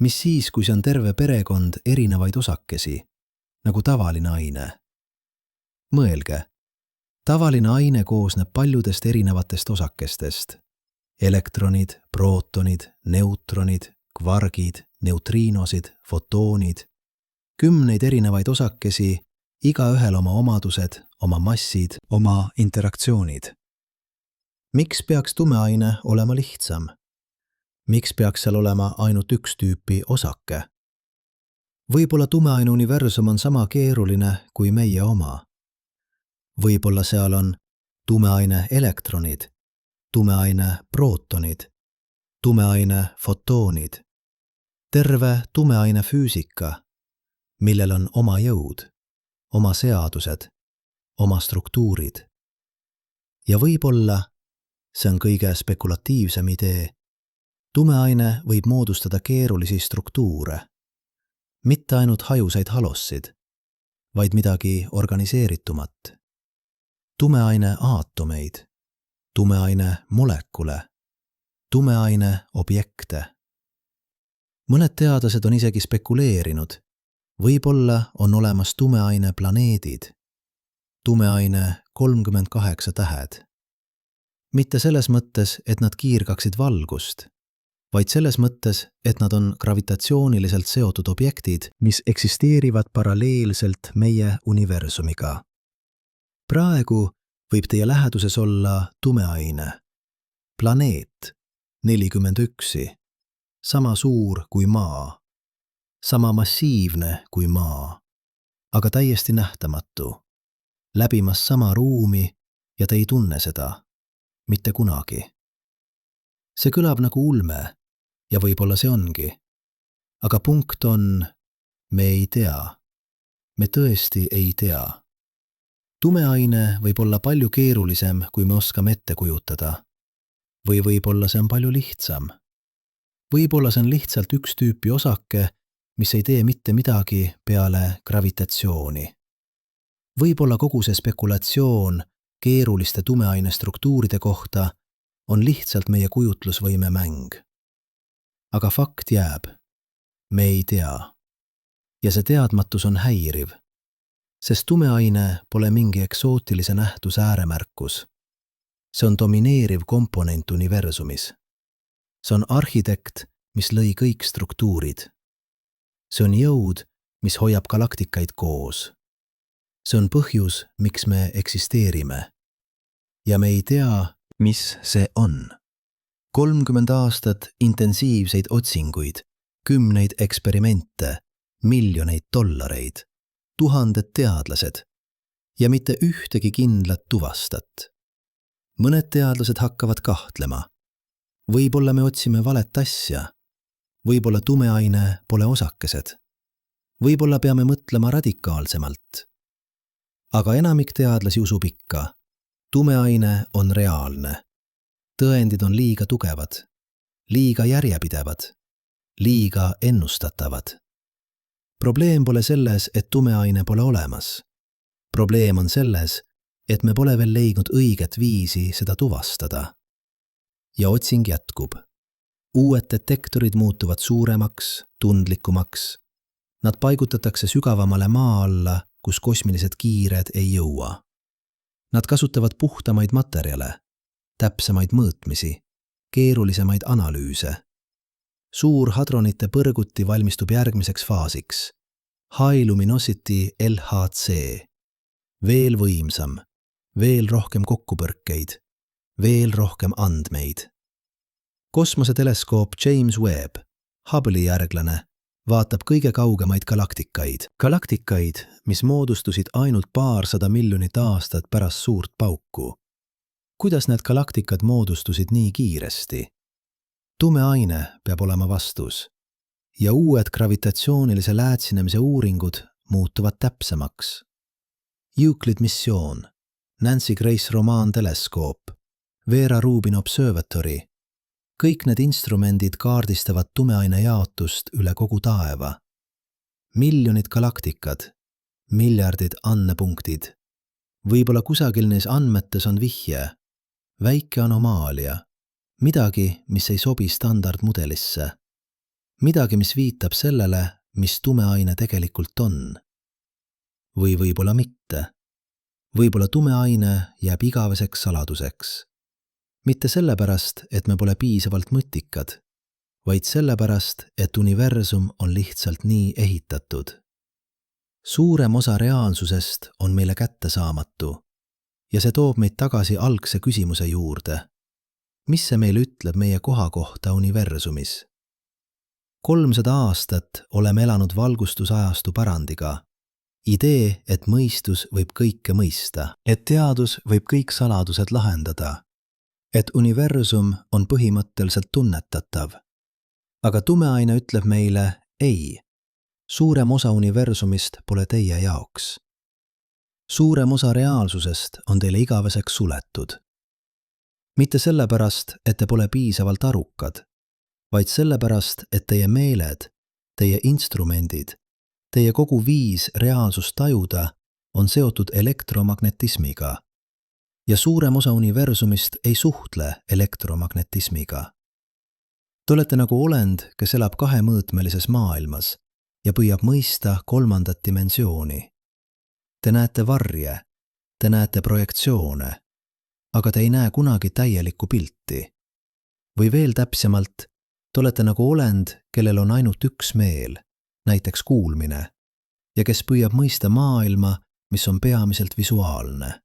Speaker 1: Mis siis, kui see on terve perekond erinevaid osakesi, nagu tavaline aine? Mõelge, tavaline aine koosneb paljudest erinevatest osakestest. Elektronid, prootonid, neutronid, kvargid, neutriinosid, fotoonid. 10 erinevaid osakesi, igaühel oma omadused, oma massid, oma interaktsioonid. Miks peaks tumeaine olema lihtsam? Miks peaks seal olema ainult üks tüüpi osake? Võib-olla tumeaine universum on sama keeruline kui meie oma. Võib-olla seal on tumeaine elektronid, tumeaine prootonid, tumeaine fotoonid, terve tumeaine füüsika, millel on oma jõud, oma seadused, oma struktuurid. Ja võib-olla, see on kõige spekulatiivsem idee, tumeaine võib moodustada keerulisi struktuure, mitte ainult hajusaid halossid, vaid midagi organiseeritumat. Tumeaine aatomeid, tumeaine molekule, tumeaine objekte. Mõned teadlased on isegi spekuleerinud, võib-olla on olemas tumeaine planeedid, tumeaine 38 tähed. Mitte selles mõttes, et nad kiirgaksid valgust, vaid selles mõttes, et nad on gravitatsiooniliselt seotud objektid, mis eksisteerivad paralleelselt meie universumiga. Praegu võib teie läheduses olla tumeaine, planeet 41, sama suur kui Maa, sama massiivne kui Maa, aga täiesti nähtamatu, läbimas sama ruumi ja te ei tunne seda, mitte kunagi.
Speaker 2: see kõlab nagu ulme ja võib-olla see ongi. Aga punkt on, me ei tea. Me tõesti ei tea. Tumeaine võib olla palju keerulisem, kui me oskame ette kujutada. Või võib-olla see on palju lihtsam. Võib-olla see on lihtsalt üks tüüpi osake, mis ei tee mitte midagi peale gravitatsiooni. Võib-olla kogu see spekulatsioon keeruliste tumeaine struktuuride kohta on lihtsalt meie kujutlusvõime mäng. Aga fakt jääb. Me ei tea. Ja see teadmatus on häiriv, sest tumeaine pole mingi eksootilise nähtuse ääremärkus. See on domineeriv komponent universumis. See on arhitekt, mis lõi kõik struktuurid. See on jõud, mis hoiab galaktikaid koos. See on põhjus, miks me eksisteerime. Ja me ei tea, mis see on. 30 aastat intensiivseid otsinguid, 10 eksperimente, miljoneid dollareid, 1000 teadlased ja mitte ühtegi kindlat tuvastat. Mõned teadlased hakkavad kahtlema. Võib-olla me otsime valet asja. Võib-olla tumeaine pole osakesed. Võib-olla peame mõtlema radikaalsemalt. Aga enamik teadlasi usub ikka. Tumeaine on reaalne. Tõendid on liiga tugevad, liiga järjepidevad, liiga ennustatavad. Probleem pole selles, et tumeaine pole olemas. Probleem on selles, et me pole veel leidnud õiget viisi seda tuvastada. Ja otsing jätkub. Uued detektorid muutuvad suuremaks, tundlikumaks. Nad paigutatakse sügavamale maa alla, kus kosmilised kiired ei jõua. Nad kasutavad puhtamaid materjale, täpsemaid mõõtmisi, keerulisemaid analüüse. Suur hadronite põrguti valmistub järgmiseks faasiks. High Luminosity LHC. Veel võimsam, veel rohkem kokkupõrkeid, veel rohkem andmeid. Kosmoseteleskoop James Webb, Hubble'i järglane, vaatab kõige kaugemaid galaktikaid. Galaktikaid, mis moodustusid ainult paarsada miljonit aastat pärast suurt pauku. Kuidas need galaktikad moodustusid nii kiiresti? Tumeaine peab olema vastus. Ja uued gravitatsioonilise läätsinemise uuringud muutuvad täpsemaks. Euclid missioon, Nancy Grace Roman teleskoop, Vera Rubin Observatory. Kõik need instrumendid kaardistavad tumeaine jaotust üle kogu taeva. Miljonid galaktikad, miljardid andmepunktid. Võib-olla kusagil neis andmetes on vihje, väike anomaalia, midagi, mis ei sobi standardmudelisse. Midagi, mis viitab sellele, mis tumeaine tegelikult on. Või võib-olla mitte. Võib-olla tumeaine jääb igaveseks saladuseks. Mitte sellepärast, et me pole piisavalt mõttikad, vaid sellepärast, et universum on lihtsalt nii ehitatud. Suurem osa reaalsusest on meile kättesaamatu ja see toob meid tagasi algse küsimuse juurde. Mis see meile ütleb meie koha kohta universumis? 300 aastat oleme elanud valgustusajastu pärandiga. Idee, et mõistus võib kõike mõista, et teadus võib kõik saladused lahendada, et universum on põhimõtteliselt tunnetatav. Aga tumeaine ütleb meile ei. Suurem osa universumist pole teie jaoks. Suurem osa reaalsusest on teile igaveseks suletud. Mitte sellepärast, et te pole piisavalt arukad, vaid sellepärast, et teie meeled, teie instrumendid, teie kogu viis reaalsust tajuda on seotud elektromagnetismiga. Ja suurem osa universumist ei suhtle elektromagnetismiga. Te olete nagu olend, kes elab kahemõõtmelises maailmas ja püüab mõista 3. dimensiooni. Te näete varje, te näete projektsioone, aga te ei näe kunagi täielikku pilti. Või veel täpsemalt, te olete nagu olend, kellel on ainult üks meel, näiteks kuulmine, ja kes püüab mõista maailma, mis on peamiselt visuaalne.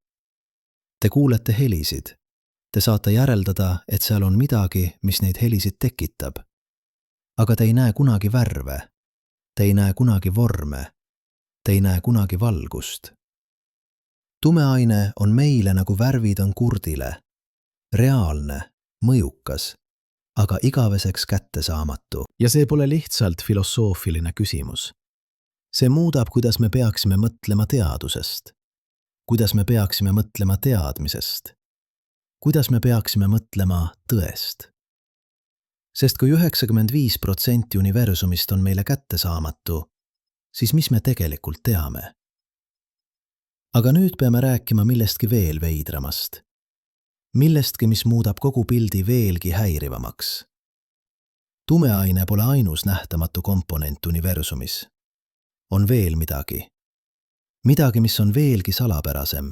Speaker 2: Te kuulete helisid. Te saate järeldada, et seal on midagi, mis neid helisid tekitab. Aga te ei näe kunagi värve. Te ei näe kunagi vorme. Te ei näe kunagi valgust. Tumeaine on meile nagu värvid on kurdile. Reaalne, mõjukas. aga igaveseks kättesaamatu. Ja see pole lihtsalt filosoofiline küsimus. See muudab, kuidas me peaksime mõtlema teadusest, kuidas me peaksime mõtlema teadmisest, kuidas me peaksime mõtlema tõest. Sest kui 95% universumist on meile kättesaamatu, siis mis me tegelikult teame? Aga nüüd peame rääkima millestki veel veidramast. Millestki, mis muudab kogu pildi veelgi häirivamaks. Tumeaine pole ainus nähtamatu komponent universumis. On veel midagi. Midagi, mis on veelgi salapärasem.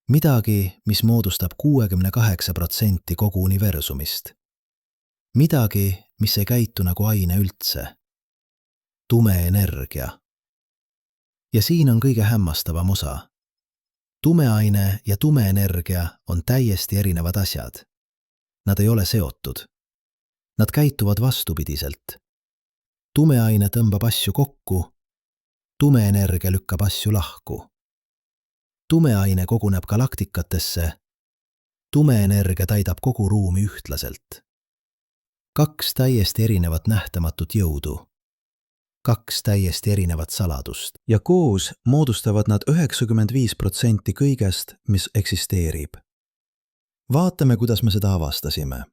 Speaker 2: Midagi, mis moodustab 68% kogu universumist. Midagi, mis ei käitu nagu aine üldse. Tume energia. Ja siin on kõige hämmastavam osa. Tumeaine ja tumeenergia on täiesti erinevad asjad. Nad ei ole seotud. Nad käituvad vastupidiselt. Tumeaine tõmbab asju kokku, tumeenergia lükkab asju lahku. Tumeaine koguneb galaktikatesse, tumeenergia täidab kogu ruumi ühtlaselt. 2 täiesti erinevat nähtamatut jõudu. 2 täiesti erinevat saladust.
Speaker 1: Ja koos moodustavad nad 95% kõigest, mis eksisteerib. Vaatame, kuidas me seda avastasime.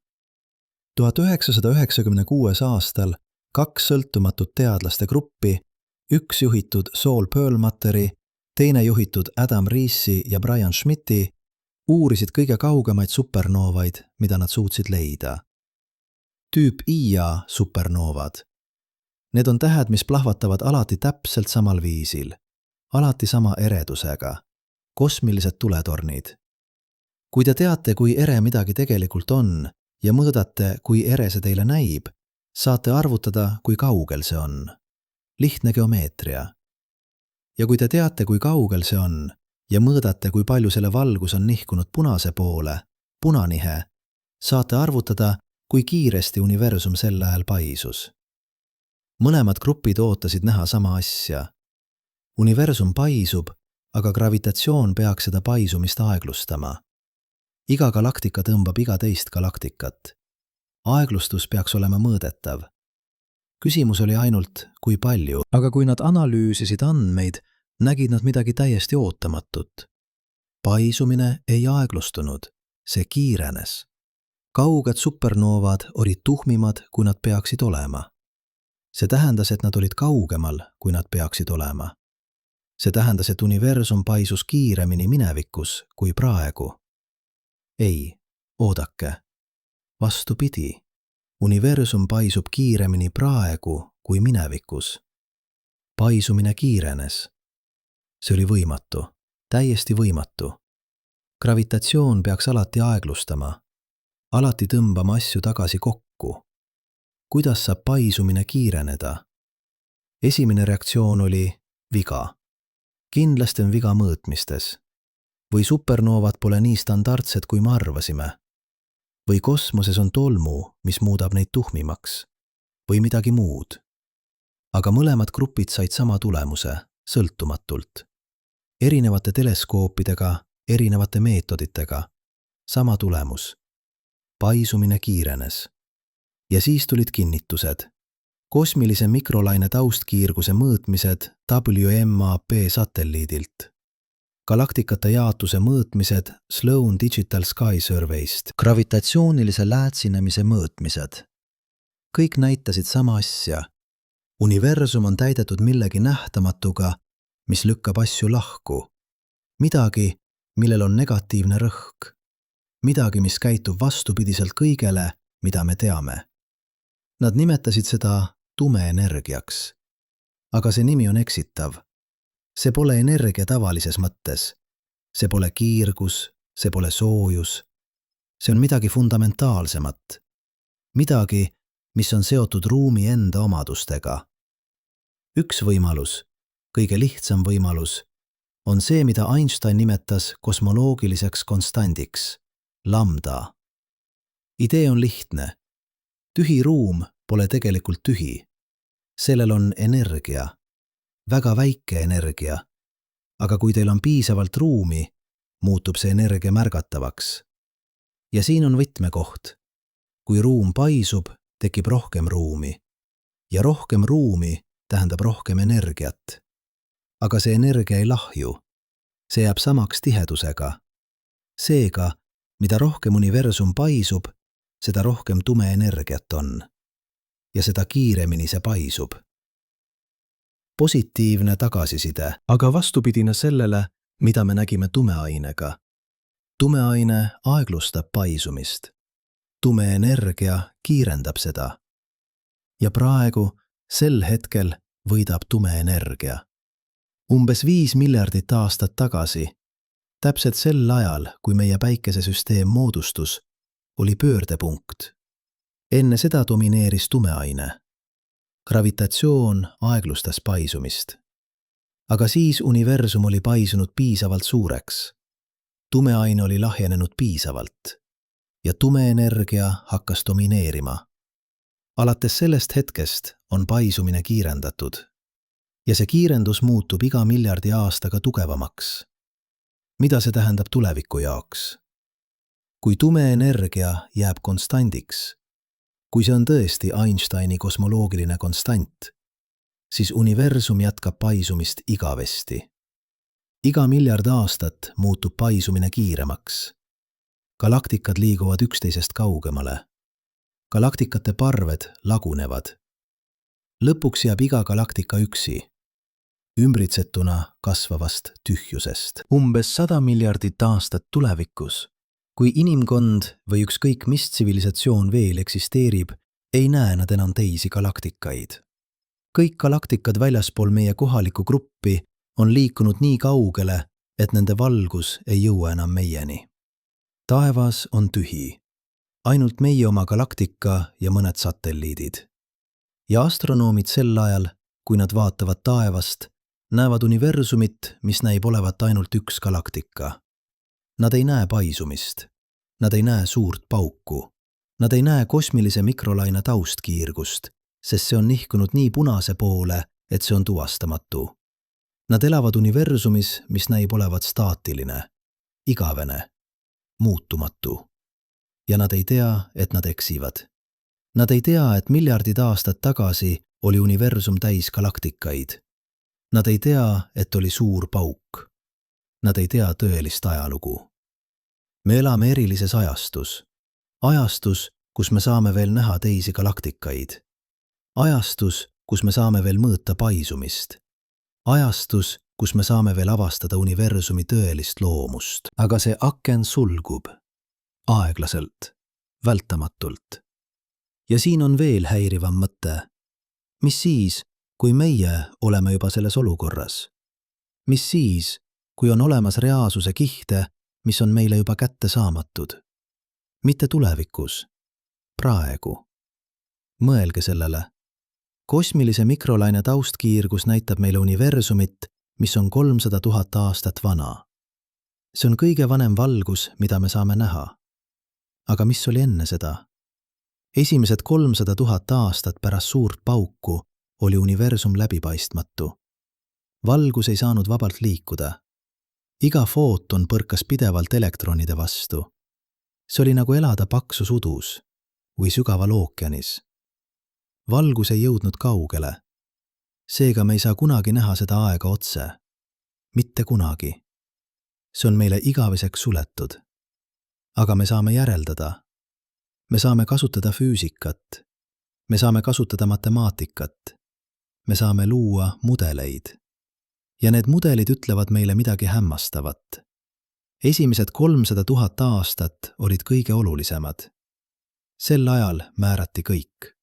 Speaker 1: 1996 aastal 2 sõltumatut teadlaste gruppi, üks juhitud Saul Perlmutteri, teine juhitud Adam Riesi ja Brian Schmidti, uurisid kõige kaugemaid supernoovaid, mida nad suutsid leida. Tüüp Ia supernoovad. Need on tähed, mis plahvatavad alati täpselt samal viisil, alati sama eredusega, kosmilised tuletornid. Kui te teate, kui ere midagi tegelikult on ja mõõdate, kui ere see teile näib, saate arvutada, kui kaugel see on. Lihtne geomeetria. Ja kui te teate, kui kaugel see on ja mõõdate, kui palju selle valgus on nihkunud punase poole, punanihe, saate arvutada, kui kiiresti universum sel ajal paisus. Mõlemad grupid ootasid näha sama asja. Universum paisub, aga gravitatsioon peaks seda paisumist aeglustama. Iga galaktika tõmbab iga teist galaktikat. Aeglustus peaks olema mõõdetav. Küsimus oli ainult, kui palju. Aga kui nad analüüsisid andmeid, nägid nad midagi täiesti ootamatut. Paisumine ei aeglustunud, see kiirenes. Kauged supernoovad olid tuhmimad, kui nad peaksid olema. See tähendas, et nad olid kaugemal, kui nad peaksid olema. See tähendas, et universum paisus kiiremini minevikus kui praegu. Ei, oodake. Vastupidi. Universum paisub kiiremini praegu kui minevikus. Paisumine kiirenes. See oli võimatu, täiesti võimatu. Gravitatsioon peaks alati aeglustama, alati tõmbama asju tagasi kokku. Kuidas saab paisumine kiireneda? Esimene reaktsioon oli viga. Kindlasti on viga mõõtmistes. Või supernoovad pole nii standardsed, kui me arvasime. Või kosmoses on tolmu, mis muudab neid tuhmimaks. Või midagi muud. Aga mõlemad grupid said sama tulemuse, sõltumatult. Erinevate teleskoopidega, erinevate meetoditega. Sama tulemus. Paisumine kiirenes. Ja siis tulid kinnitused. Kosmilise mikrolaine taustkiirguse mõõtmised WMAP satelliidilt. Galaktikate jaotuse mõõtmised Sloan Digital Sky Survey'st. Gravitatsioonilise läätsinemise mõõtmised. Kõik näitasid sama asja. Universum on täidetud millegi nähtamatuga, mis lükkab asju lahku. Midagi, millel on negatiivne rõhk. Midagi, mis käitub vastupidiselt kõigele, mida me teame. Nad nimetasid seda tumeenergiaks. Aga see nimi on eksitav. See pole energia tavalises mõttes. See pole kiirgus, see pole soojus. See on midagi fundamentaalsemat. Midagi, mis on seotud ruumi enda omadustega. Üks võimalus, kõige lihtsam võimalus, on see, mida Einstein nimetas kosmoloogiliseks konstandiks, lambda. Idee on lihtne. Tühi ruum pole tegelikult tühi. Sellel on energia, väga väike energia, aga kui teil on piisavalt ruumi, muutub see energia märgatavaks. Ja siin on võtmekoht.
Speaker 2: kui ruum paisub, tekib rohkem ruumi. Ja rohkem ruumi tähendab rohkem energiat. Aga see energia ei lahju. See jääb samaks tihedusega. Seega, mida rohkem universum paisub, seda rohkem tume energiat on. Ja seda kiiremini see paisub. Positiivne tagasiside, aga vastupidine sellele, mida me nägime tumeainega. Tumeaine aeglustab paisumist. Tume energia kiirendab seda. Ja praegu, sel hetkel, võidab tume energia. Umbes 5 miljardit aastat tagasi, täpselt sel ajal, kui meie päikesesüsteem moodustus, oli pöördepunkt. Enne seda domineeris tumeaine. Gravitatsioon aeglustas paisumist. Aga siis universum oli paisunud piisavalt suureks. Tumeaine oli lahjenenud piisavalt. Ja tumeenergia hakkas domineerima. Alates sellest hetkest on paisumine kiirendatud. Ja see kiirendus muutub iga miljardi aastaga tugevamaks. Mida see tähendab tuleviku jaoks? Kui tumeenergia jääb konstandiks, kui see on tõesti Einsteini kosmoloogiline konstant, siis universum jätkab paisumist igavesti. Iga miljard aastat muutub paisumine kiiremaks. Galaktikad liiguvad üksteisest kaugemale. Galaktikate parved lagunevad. Lõpuks jääb iga galaktika üksi, ümbritsetuna kasvavast tühjusest. Umbes 100 miljardit aastat tulevikus, kui inimkond või ükskõik mis tsivilisatsioon veel eksisteerib, ei näe nad enam teisi galaktikaid. Kõik galaktikad väljaspool meie kohalikku gruppi on liikunud nii kaugele, et nende valgus ei jõua enam meieni. Taevas on tühi. Ainult meie oma galaktika ja mõned satelliidid. Ja astronoomid sel ajal, kui nad vaatavad taevast, näevad universumit, mis näib olevat ainult üks galaktika. Nad ei näe paisumist. Nad ei näe suurt pauku. Nad ei näe kosmilise mikrolaine taustkiirgust, sest see on nihkunud nii punase poole, et see on tuvastamatu. Nad elavad universumis, mis näib olevat staatiline, igavene, muutumatu. Ja nad ei tea, et nad eksivad. Nad ei tea, et miljardid aastad tagasi oli universum täis galaktikaid. Nad ei tea, et oli suur pauk. Nad ei tea tõelist ajalugu. Me elame erilises ajastus. Ajastus, kus me saame veel näha teisi galaktikaid. Ajastus, kus me saame veel mõõta paisumist. Ajastus, kus me saame veel avastada universumi tõelist loomust. Aga see aken sulgub. Aeglaselt, vältamatult. Ja siin on veel häirivam mõte. Mis siis, kui meie oleme juba selles olukorras? Mis siis, kui on olemas reaalsuse kihte, mis on meile juba kätte saamatud? Mitte tulevikus, praegu. Mõelge sellele. Kosmilise mikrolaine taustkiirgus näitab meile universumit, mis on 300 000 aastat vana. See on kõige vanem valgus, mida me saame näha. Aga mis oli enne seda? Esimesed 300 000 aastat pärast suurt pauku oli universum läbipaistmatu. Valgus ei saanud vabalt liikuda. Iga footon põrkas pidevalt elektronide vastu. See oli nagu elada paksus udus või sügaval ookeanis. Valgus ei jõudnud kaugele. Seega me ei saa kunagi näha seda aega otse. Mitte kunagi. See on meile igaveseks suletud. Aga me saame järeldada. Me saame kasutada füüsikat. Me saame kasutada matemaatikat. Me saame luua mudeleid. Ja need mudelid ütlevad meile midagi hämmastavat. Esimesed 300 000 aastat olid kõige olulisemad. Sel ajal määrati kõik.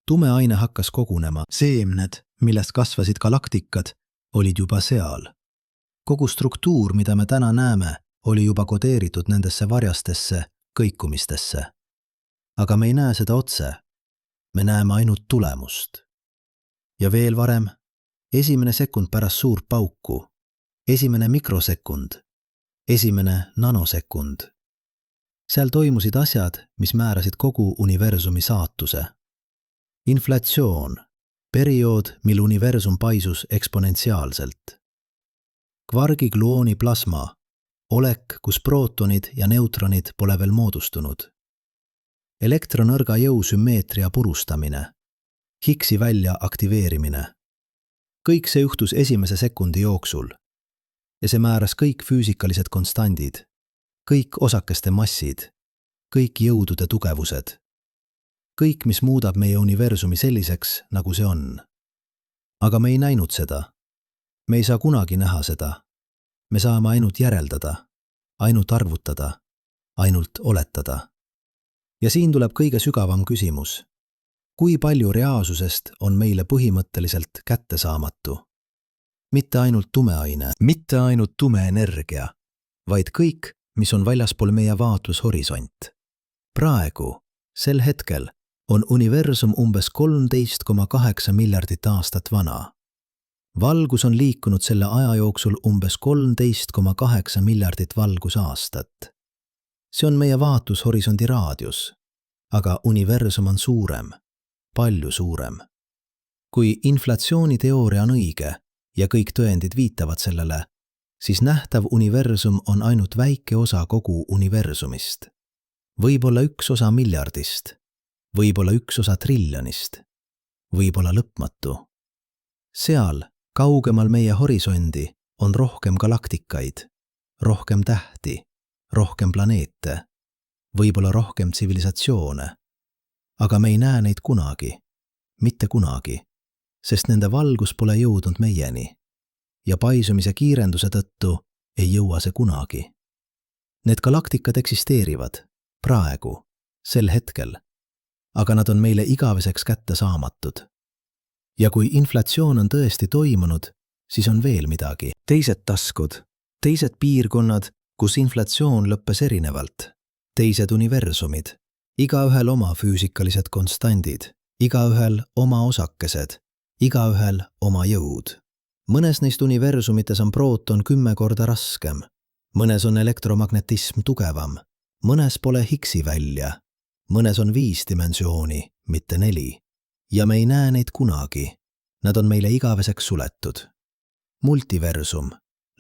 Speaker 2: Tumeaine hakkas kogunema. Seemned, millest kasvasid galaktikad, olid juba seal. Kogu struktuur, mida me täna näeme, oli juba kodeeritud nendesse varjastesse kõikumistesse. Aga me ei näe seda otse. Me näeme ainult tulemust. Ja veel varem, esimene sekund pärast suurt pauku, esimene mikrosekund, esimene nanosekund. Seal toimusid asjad, mis määrasid kogu universumi saatuse. Inflatsioon, periood, mil universum paisus eksponentsiaalselt. Kvargi-gluooni plasma, olek, kus prootonid ja neutronid pole veel moodustunud. elektronõrga jõu sümmeetria purustamine, Higgsi välja aktiveerimine. Kõik see juhtus esimese sekundi jooksul ja see määras kõik füüsikalised konstandid, kõik osakeste massid, kõik jõudude tugevused, kõik, mis muudab meie universumi selliseks, nagu see on. Aga me ei näinud seda. Me ei saa kunagi näha seda. Me saame ainult järeldada, ainult arvutada, ainult oletada. Ja siin tuleb kõige sügavam küsimus. Kui palju reaalsusest on meile põhimõtteliselt kättesaamatu? Mitte ainult tumeaine, mitte ainult tume energia, vaid kõik, mis on väljaspool meie vaatlushorisont. Praegu, sel hetkel, on universum umbes 13,8 miljardit aastat vana. Valgus on liikunud selle aja jooksul umbes 13,8 miljardit valgusaastat. See on meie vaatlushorisondi raadius, aga universum on suurem, palju suurem. Kui inflatsiooniteooria on õige ja kõik tõendid viitavad sellele, siis nähtav universum on ainult väike osa kogu universumist. Võib-olla üks osa miljardist, võib-olla üks osa triljonist, võib-olla lõpmatu. Seal, kaugemal meie horisondi, on rohkem galaktikaid, rohkem tähti, rohkem planeete, võib-olla rohkem tsivilisatsioone. Aga me ei näe neid kunagi, mitte kunagi, sest nende valgus pole jõudnud meieni ja paisumise kiirenduse tõttu ei jõua see kunagi. Need galaktikad eksisteerivad praegu, sel hetkel, aga nad on meile igaveseks kättesaamatud. Ja kui inflatsioon on tõesti toimunud, siis on veel midagi. Teised taskud, teised piirkonnad, kus inflatsioon lõppes erinevalt, teised universumid, igaühel oma füüsikalised konstandid, igaühel oma osakesed, igaühel oma jõud. Mõnes neist universumites on prooton 10 korda raskem, mõnes on elektromagnetism tugevam, mõnes pole Higgsi välja, mõnes on 5 dimensiooni, mitte 4. Ja me ei näe neid kunagi. Nad on meile igaveseks suletud. Multiversum,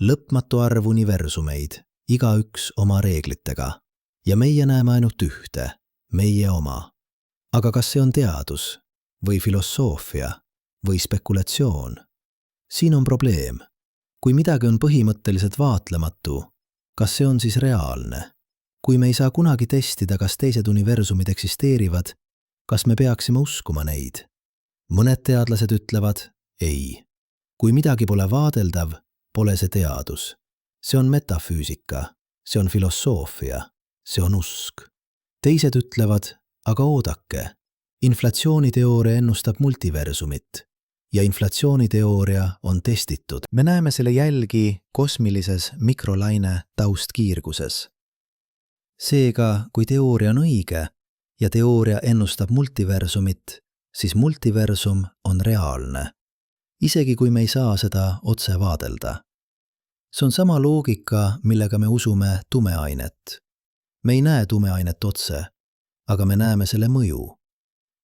Speaker 2: lõpmatu arv universumeid, igaüks oma reeglitega. Ja meie näeme ainult ühte, meie oma. Aga kas see on teadus või filosoofia või spekulatsioon? Siin on probleem. Kui midagi on põhimõtteliselt vaatlematu, kas see on siis reaalne? Kui me ei saa kunagi testida, kas teised universumid eksisteerivad, kas me peaksime uskuma neid? Mõned teadlased ütlevad, ei. Kui midagi pole vaadeldav, pole see teadus. See on metafüüsika, see on filosoofia, see on usk. Teised ütlevad, aga oodake, inflatsiooniteooria ennustab multiversumit ja inflatsiooniteooria on testitud. Me näeme selle jälgi kosmilises mikrolaine taustkiirguses. Seega, kui teooria on õige ja teooria ennustab multiversumit, siis multiversum on reaalne, isegi kui me ei saa seda otse vaadelda. See on sama loogika, millega me usume tumeainet. Me ei näe tumeainet otse, aga me näeme selle mõju.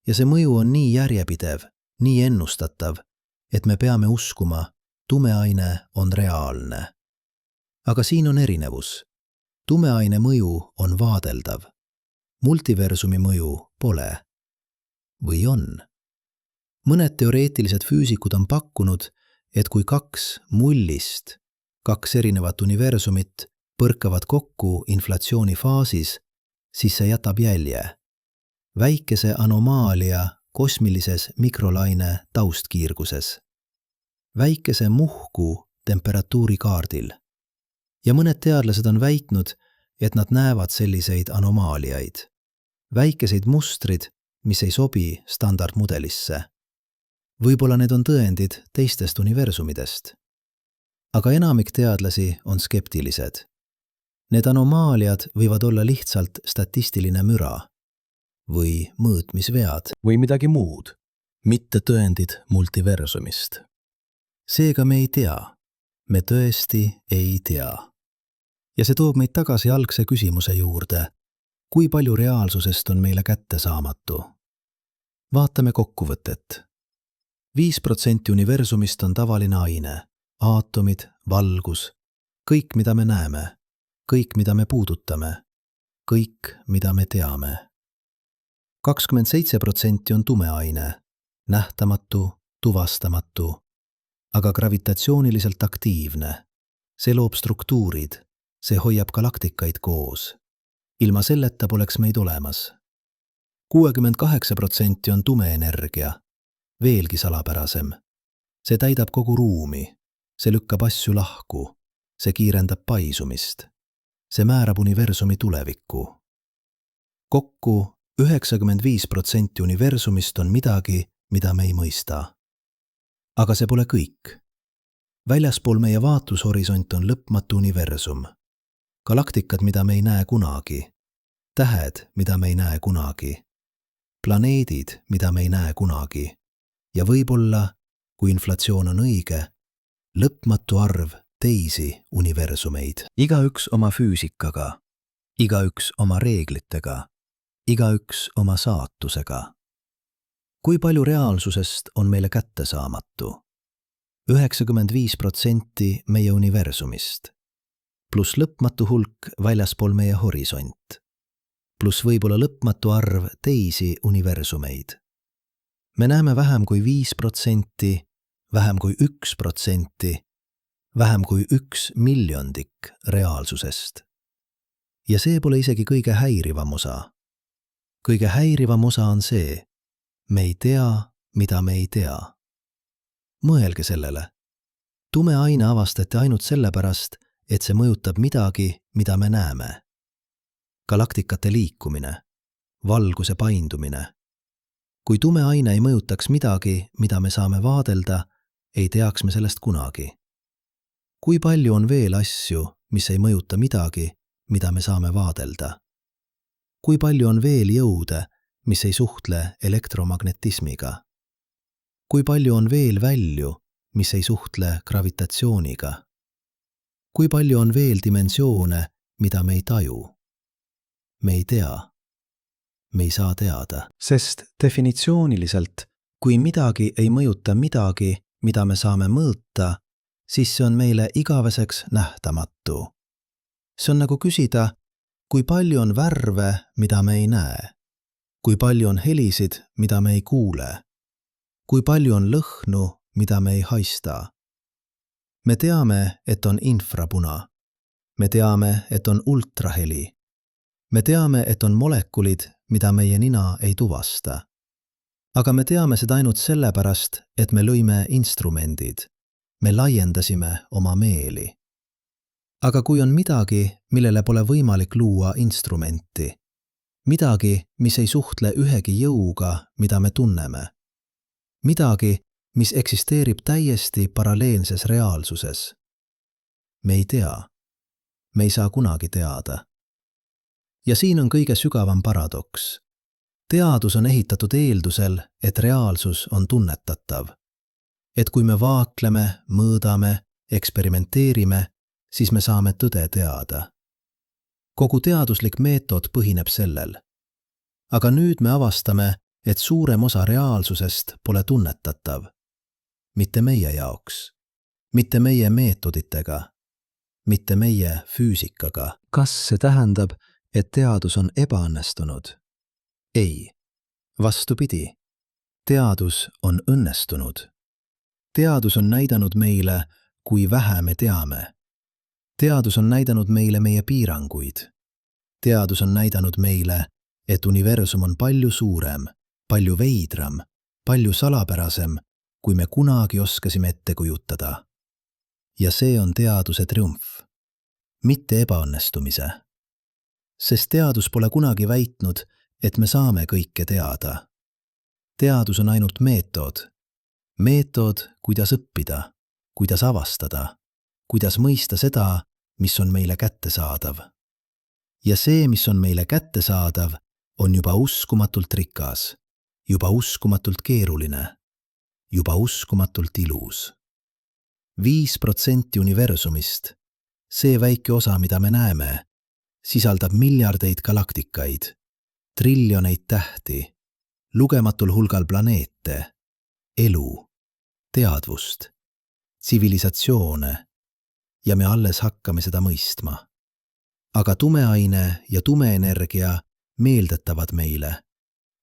Speaker 2: Ja see mõju on nii järjepidev, nii ennustatav, et me peame uskuma, tumeaine on reaalne. Aga siin on erinevus. Tumeaine mõju on vaadeldav. Multiversumi mõju pole. Või on? Mõned teoreetilised füüsikud on pakkunud, et kui 2 mullist, 2 erinevat universumit põrkavad kokku inflatsioonifaasis, siis see jätab jälje. Väikese anomaalia kosmilises mikrolaine taustkiirguses. Väikese muhku temperatuurikaardil. Ja mõned teadlased on väitnud, et nad näevad selliseid anomaaliaid. Väikeseid mustrid, mis ei sobi standardmudelisse. Võib-olla need on tõendid teistest universumidest. Aga enamik teadlasi on skeptilised. Need anomaaliad võivad olla lihtsalt statistiline müra või mõõtmisvead või midagi muud, mitte tõendid multiversumist. Seega me ei tea. Me tõesti ei tea. Ja see toob meid tagasi algse küsimuse juurde. Kui palju reaalsusest on meile kättesaamatu? Vaatame kokkuvõtet. 5% universumist on tavaline aine, aatomid, valgus, kõik, mida me näeme, kõik, mida me puudutame, kõik, mida me teame. 27% on tumeaine, nähtamatu, tuvastamatu, aga gravitatsiooniliselt aktiivne. See loob struktuurid, see hoiab galaktikaid koos. Ilma selleta poleks meid olemas. 68% on tumeenergia, veelgi salapärasem. See täidab kogu ruumi, see lükkab asju lahku, see kiirendab paisumist. See määrab universumi tulevikku. Kokku 95% universumist on midagi, mida me ei mõista. Aga see pole kõik. Väljaspool meie vaatlushorisont on lõpmatu universum. Galaktikad, mida me ei näe kunagi. Tähed, mida me ei näe kunagi. Planeedid, mida me ei näe kunagi. Ja võib-olla, kui inflatsioon on õige, lõpmatu arv teisi universumeid. Igaüks oma füüsikaga, igaüks oma reeglitega, igaüks oma saatusega. Kui palju reaalsusest on meile kättesaamatu? 95% meie universumist, pluss lõpmatu hulk väljaspool meie horisont, pluss võib-olla lõpmatu arv teisi universumeid. Me näeme vähem kui 5%, vähem kui 1%, vähem kui 1 miljondik reaalsusest. Ja see pole isegi kõige häirivam osa. Kõige häirivam osa on see, me ei tea, mida me ei tea. Mõelge sellele. Tumeaine avastati ainult sellepärast, et see mõjutab midagi, mida me näeme. Galaktikate liikumine, valguse paindumine. Kui tumeaine ei mõjutaks midagi, mida me saame vaadelda, ei teaks me sellest kunagi. Kui palju on veel asju, mis ei mõjuta midagi, mida me saame vaadelda? Kui palju on veel jõude, mis ei suhtle elektromagnetismiga? Kui palju on veel välju, mis ei suhtle gravitatsiooniga? Kui palju on veel dimensioone, mida me ei taju? Me ei tea. Me ei saa teada. Sest definitsiooniliselt, kui midagi ei mõjuta midagi, mida me saame mõõta, siis see on meile igaveseks nähtamatu. See on nagu küsida, kui palju on värve, mida me ei näe, kui palju on helisid, mida me ei kuule, kui palju on lõhnu, mida me ei haista. Me teame, et on infrapuna. Me teame, et on ultraheli. Me teame, et on molekulid, mida meie nina ei tuvasta. Aga me teame seda ainult sellepärast, et me lõime instrumendid. Me laiendasime oma meeli. Aga kui on midagi, millele pole võimalik luua instrumenti, midagi, mis ei suhtle ühegi jõuga, mida me tunneme, midagi, mis eksisteerib täiesti paralleelses reaalsuses. Me ei tea. Me ei saa kunagi teada. Ja siin on kõige sügavam paradoks. Teadus on ehitatud eeldusel, et reaalsus on tunnetatav. Et kui me vaakleme, mõõdame, eksperimenteerime, siis me saame tõde teada. Kogu teaduslik meetod põhineb sellel. Aga nüüd me avastame, et suurem osa reaalsusest pole tunnetatav. Mitte meie jaoks. Mitte meie meetoditega. Mitte meie füüsikaga. Kas see tähendab, et teadus on ebaõnnestunud? Ei. Vastupidi. Teadus on õnnestunud. Teadus on näidanud meile, kui vähe me teame. Teadus on näidanud meile meie piiranguid. Teadus on näidanud meile, et universum on palju suurem, palju veidram, palju salapärasem, kui me kunagi oskasime ette kujutada. Ja see on teaduse triumf. Mitte ebaõnnestumise. Sest teadus pole kunagi väitnud, et me saame kõike teada. Teadus on ainult meetod. Meetod, kuidas õppida, kuidas avastada, kuidas mõista seda, mis on meile kättesaadav. Ja see, mis on meile kättesaadav, on juba uskumatult rikas, juba uskumatult keeruline, juba uskumatult ilus. 5% universumist, see väike osa, mida me näeme, sisaldab miljardeid galaktikaid, triljoneid tähti, lugematul hulgal planeete, elu, teadvust, tsivilisatsioone ja me alles hakkame seda mõistma. Aga tumeaine ja tumeenergia meeldetavad meile.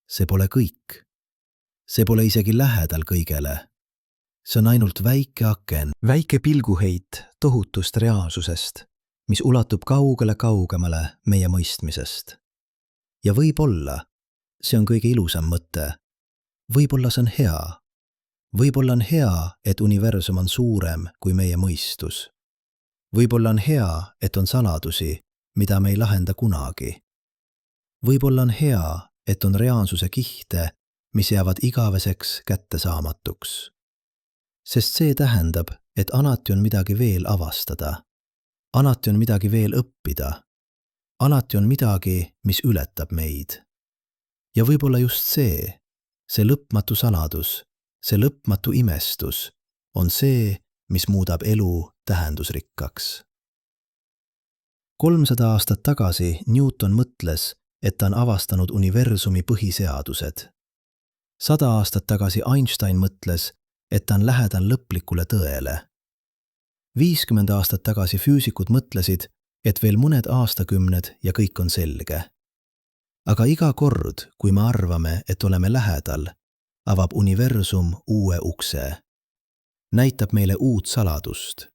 Speaker 2: see pole kõik. See pole isegi lähedal kõigele. See on ainult väike aken.
Speaker 1: Väike pilguheit tohutust reaalsusest, mis ulatub kaugemale meie mõistmisest. Ja võib-olla see on kõige ilusam mõte. Võib-olla see on hea. Võib-olla on hea, et universum on suurem kui meie mõistus. Võib-olla on hea, et on saladusi, mida me ei lahenda kunagi. Võib-olla on hea, et on reaalsuse kihte, mis jäävad igaveseks kättesaamatuks. Sest see tähendab, et alati on midagi veel avastada. Alati on midagi veel õppida. Alati on midagi, mis ületab meid. Ja võib-olla just see lõpmatu saladus, see lõpmatu imestus on see, mis muudab elu tähendusrikkaks. 300 aastat tagasi Newton mõtles, et ta on avastanud universumi põhiseadused. 100 aastat tagasi Einstein mõtles, et ta on lähedal lõplikule tõele. 50 aastat tagasi füüsikud mõtlesid, et veel mõned aastakümned ja kõik on selge. Aga iga kord, kui me arvame, et oleme lähedal, avab universum uue ukse. Näitab meile uut saladust.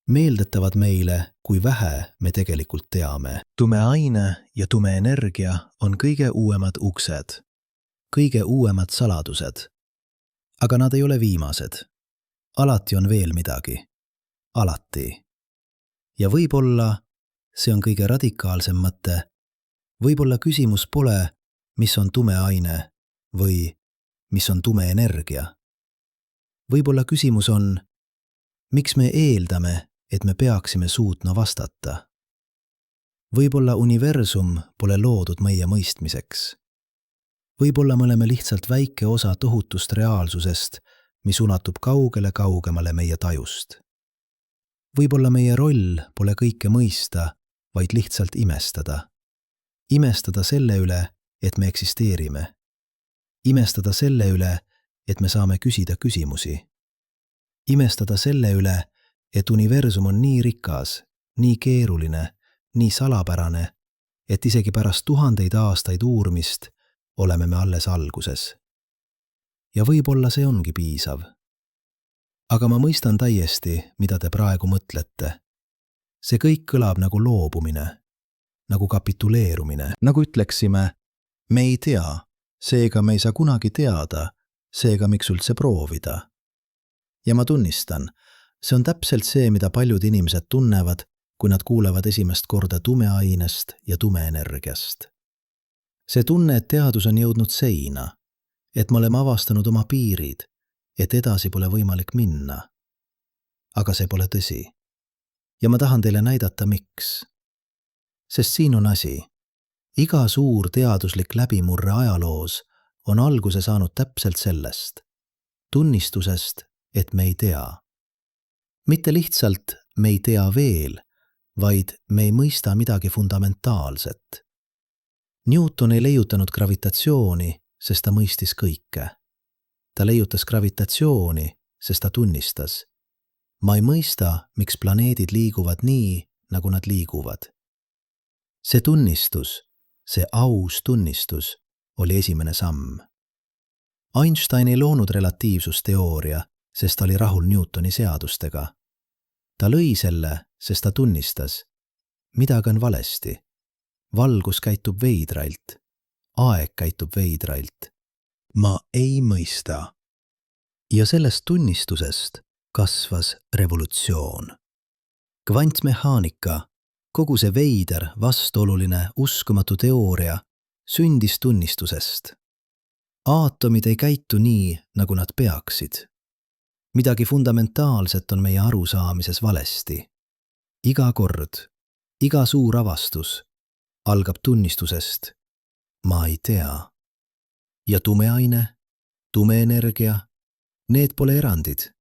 Speaker 1: Meeldetavad meile, kui vähe me tegelikult teame. Tume aine ja tume energia on kõige uuemad uksed, kõige uuemad saladused. Aga nad ei ole viimased. Alati on veel midagi. Alati. Ja võib-olla see on kõige radikaalsem mõte. Võib-olla küsimus pole, mis on tume aine või mis on tume energia. Võib-olla küsimus on, miks me eeldame, et me peaksime suutma vastata. Võib-olla universum pole loodud meie mõistmiseks. Võib-olla me oleme lihtsalt väike osa tohutust reaalsusest, mis ulatub kaugemale meie tajust. Võib-olla meie roll pole kõike mõista, vaid lihtsalt imestada. Imestada selle üle, et me eksisteerime. Imestada selle üle, et me saame küsida küsimusi. Imestada selle üle, et universum on nii rikas, nii keeruline, nii salapärane, et isegi pärast 1000 aastaid uurmist oleme me alles alguses. Ja võib-olla see ongi piisav. Aga ma mõistan täiesti, mida te praegu mõtlete. See kõik kõlab nagu loobumine, nagu kapituleerumine. Nagu ütleksime, me ei tea, seega me ei saa kunagi teada, seega miks üldse proovida. Ja ma tunnistan, see on täpselt see, mida paljud inimesed tunnevad, kui nad kuulevad esimest korda tumeainest ja tumeenergiast. See tunne, et teadus on jõudnud seina, et me oleme avastanud oma piirid, et edasi pole võimalik minna. Aga see pole tõsi. Ja ma tahan teile näidata, miks. Sest siin on asi. Iga suur teaduslik läbimurre ajaloos on alguse saanud täpselt sellest. Tunnistusest, et me ei tea. Mitte lihtsalt me ei tea veel, vaid me ei mõista midagi fundamentaalset. Newton ei leiutanud gravitatsiooni, sest ta mõistis kõike. Ta leiutas gravitatsiooni, sest ta tunnistas. Ma ei mõista, miks planeedid liiguvad nii, nagu nad liiguvad. See tunnistus, see aus tunnistus, oli esimene samm. Einstein ei loonud relatiivsusteooria, sest ta oli rahul Newtoni seadustega. Ta lõi selle, sest ta tunnistas. Midagi on valesti. Valgus käitub veidrailt. Aeg käitub veidrailt. Ma ei mõista. Ja sellest tunnistusest kasvas revolutsioon. Kvantmehaanika, kogu see veider, vastuoluline, uskumatu teooria sündis tunnistusest. Aatomid ei käitu nii, nagu nad peaksid. Midagi fundamentaalset on meie arusaamises valesti. Iga kord, iga suur avastus algab tunnistusest. Ma ei tea. Ja tumeaine, tumeenergia, need pole erandid.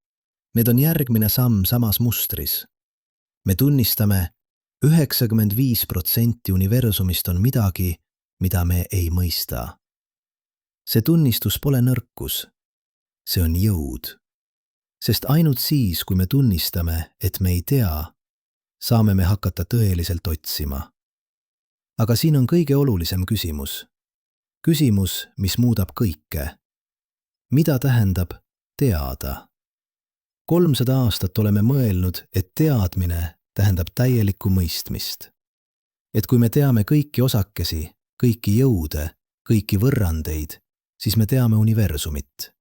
Speaker 1: Need on järgmine samm samas mustris. Me tunnistame, 95% universumist on midagi, mida me ei mõista. See tunnistus pole nõrkus. See on jõud. Sest ainult siis, kui me tunnistame, et me ei tea, saame me hakata tõeliselt otsima. Aga siin on kõige olulisem küsimus.
Speaker 2: Küsimus, mis muudab kõike. Mida tähendab teada? 300 aastat oleme mõelnud, et teadmine tähendab täielikku mõistmist. Et kui me teame kõiki osakesi, kõiki jõude, kõiki võrrandeid, siis me teame universumit.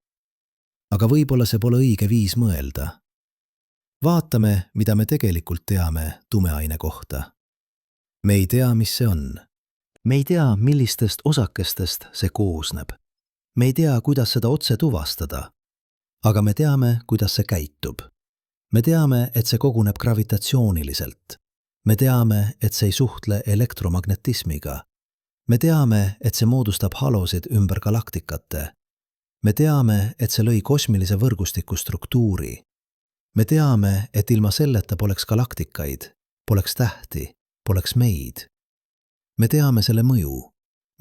Speaker 2: Aga võib-olla see pole õige viis mõelda. Vaatame, mida me tegelikult teame tumeaine kohta. Me ei tea, mis see on. Me ei tea, millistest osakestest see koosneb. Me ei tea, kuidas seda otse tuvastada. Aga me teame, kuidas see käitub. Me teame, et see koguneb gravitatsiooniliselt. Me teame, et see ei suhtle elektromagnetismiga. Me teame, et see moodustab halosid ümber galaktikate. Me teame, et see lõi kosmilise võrgustiku struktuuri. Me teame, et ilma selleta poleks galaktikaid, poleks tähti, poleks meid. Me teame selle mõju.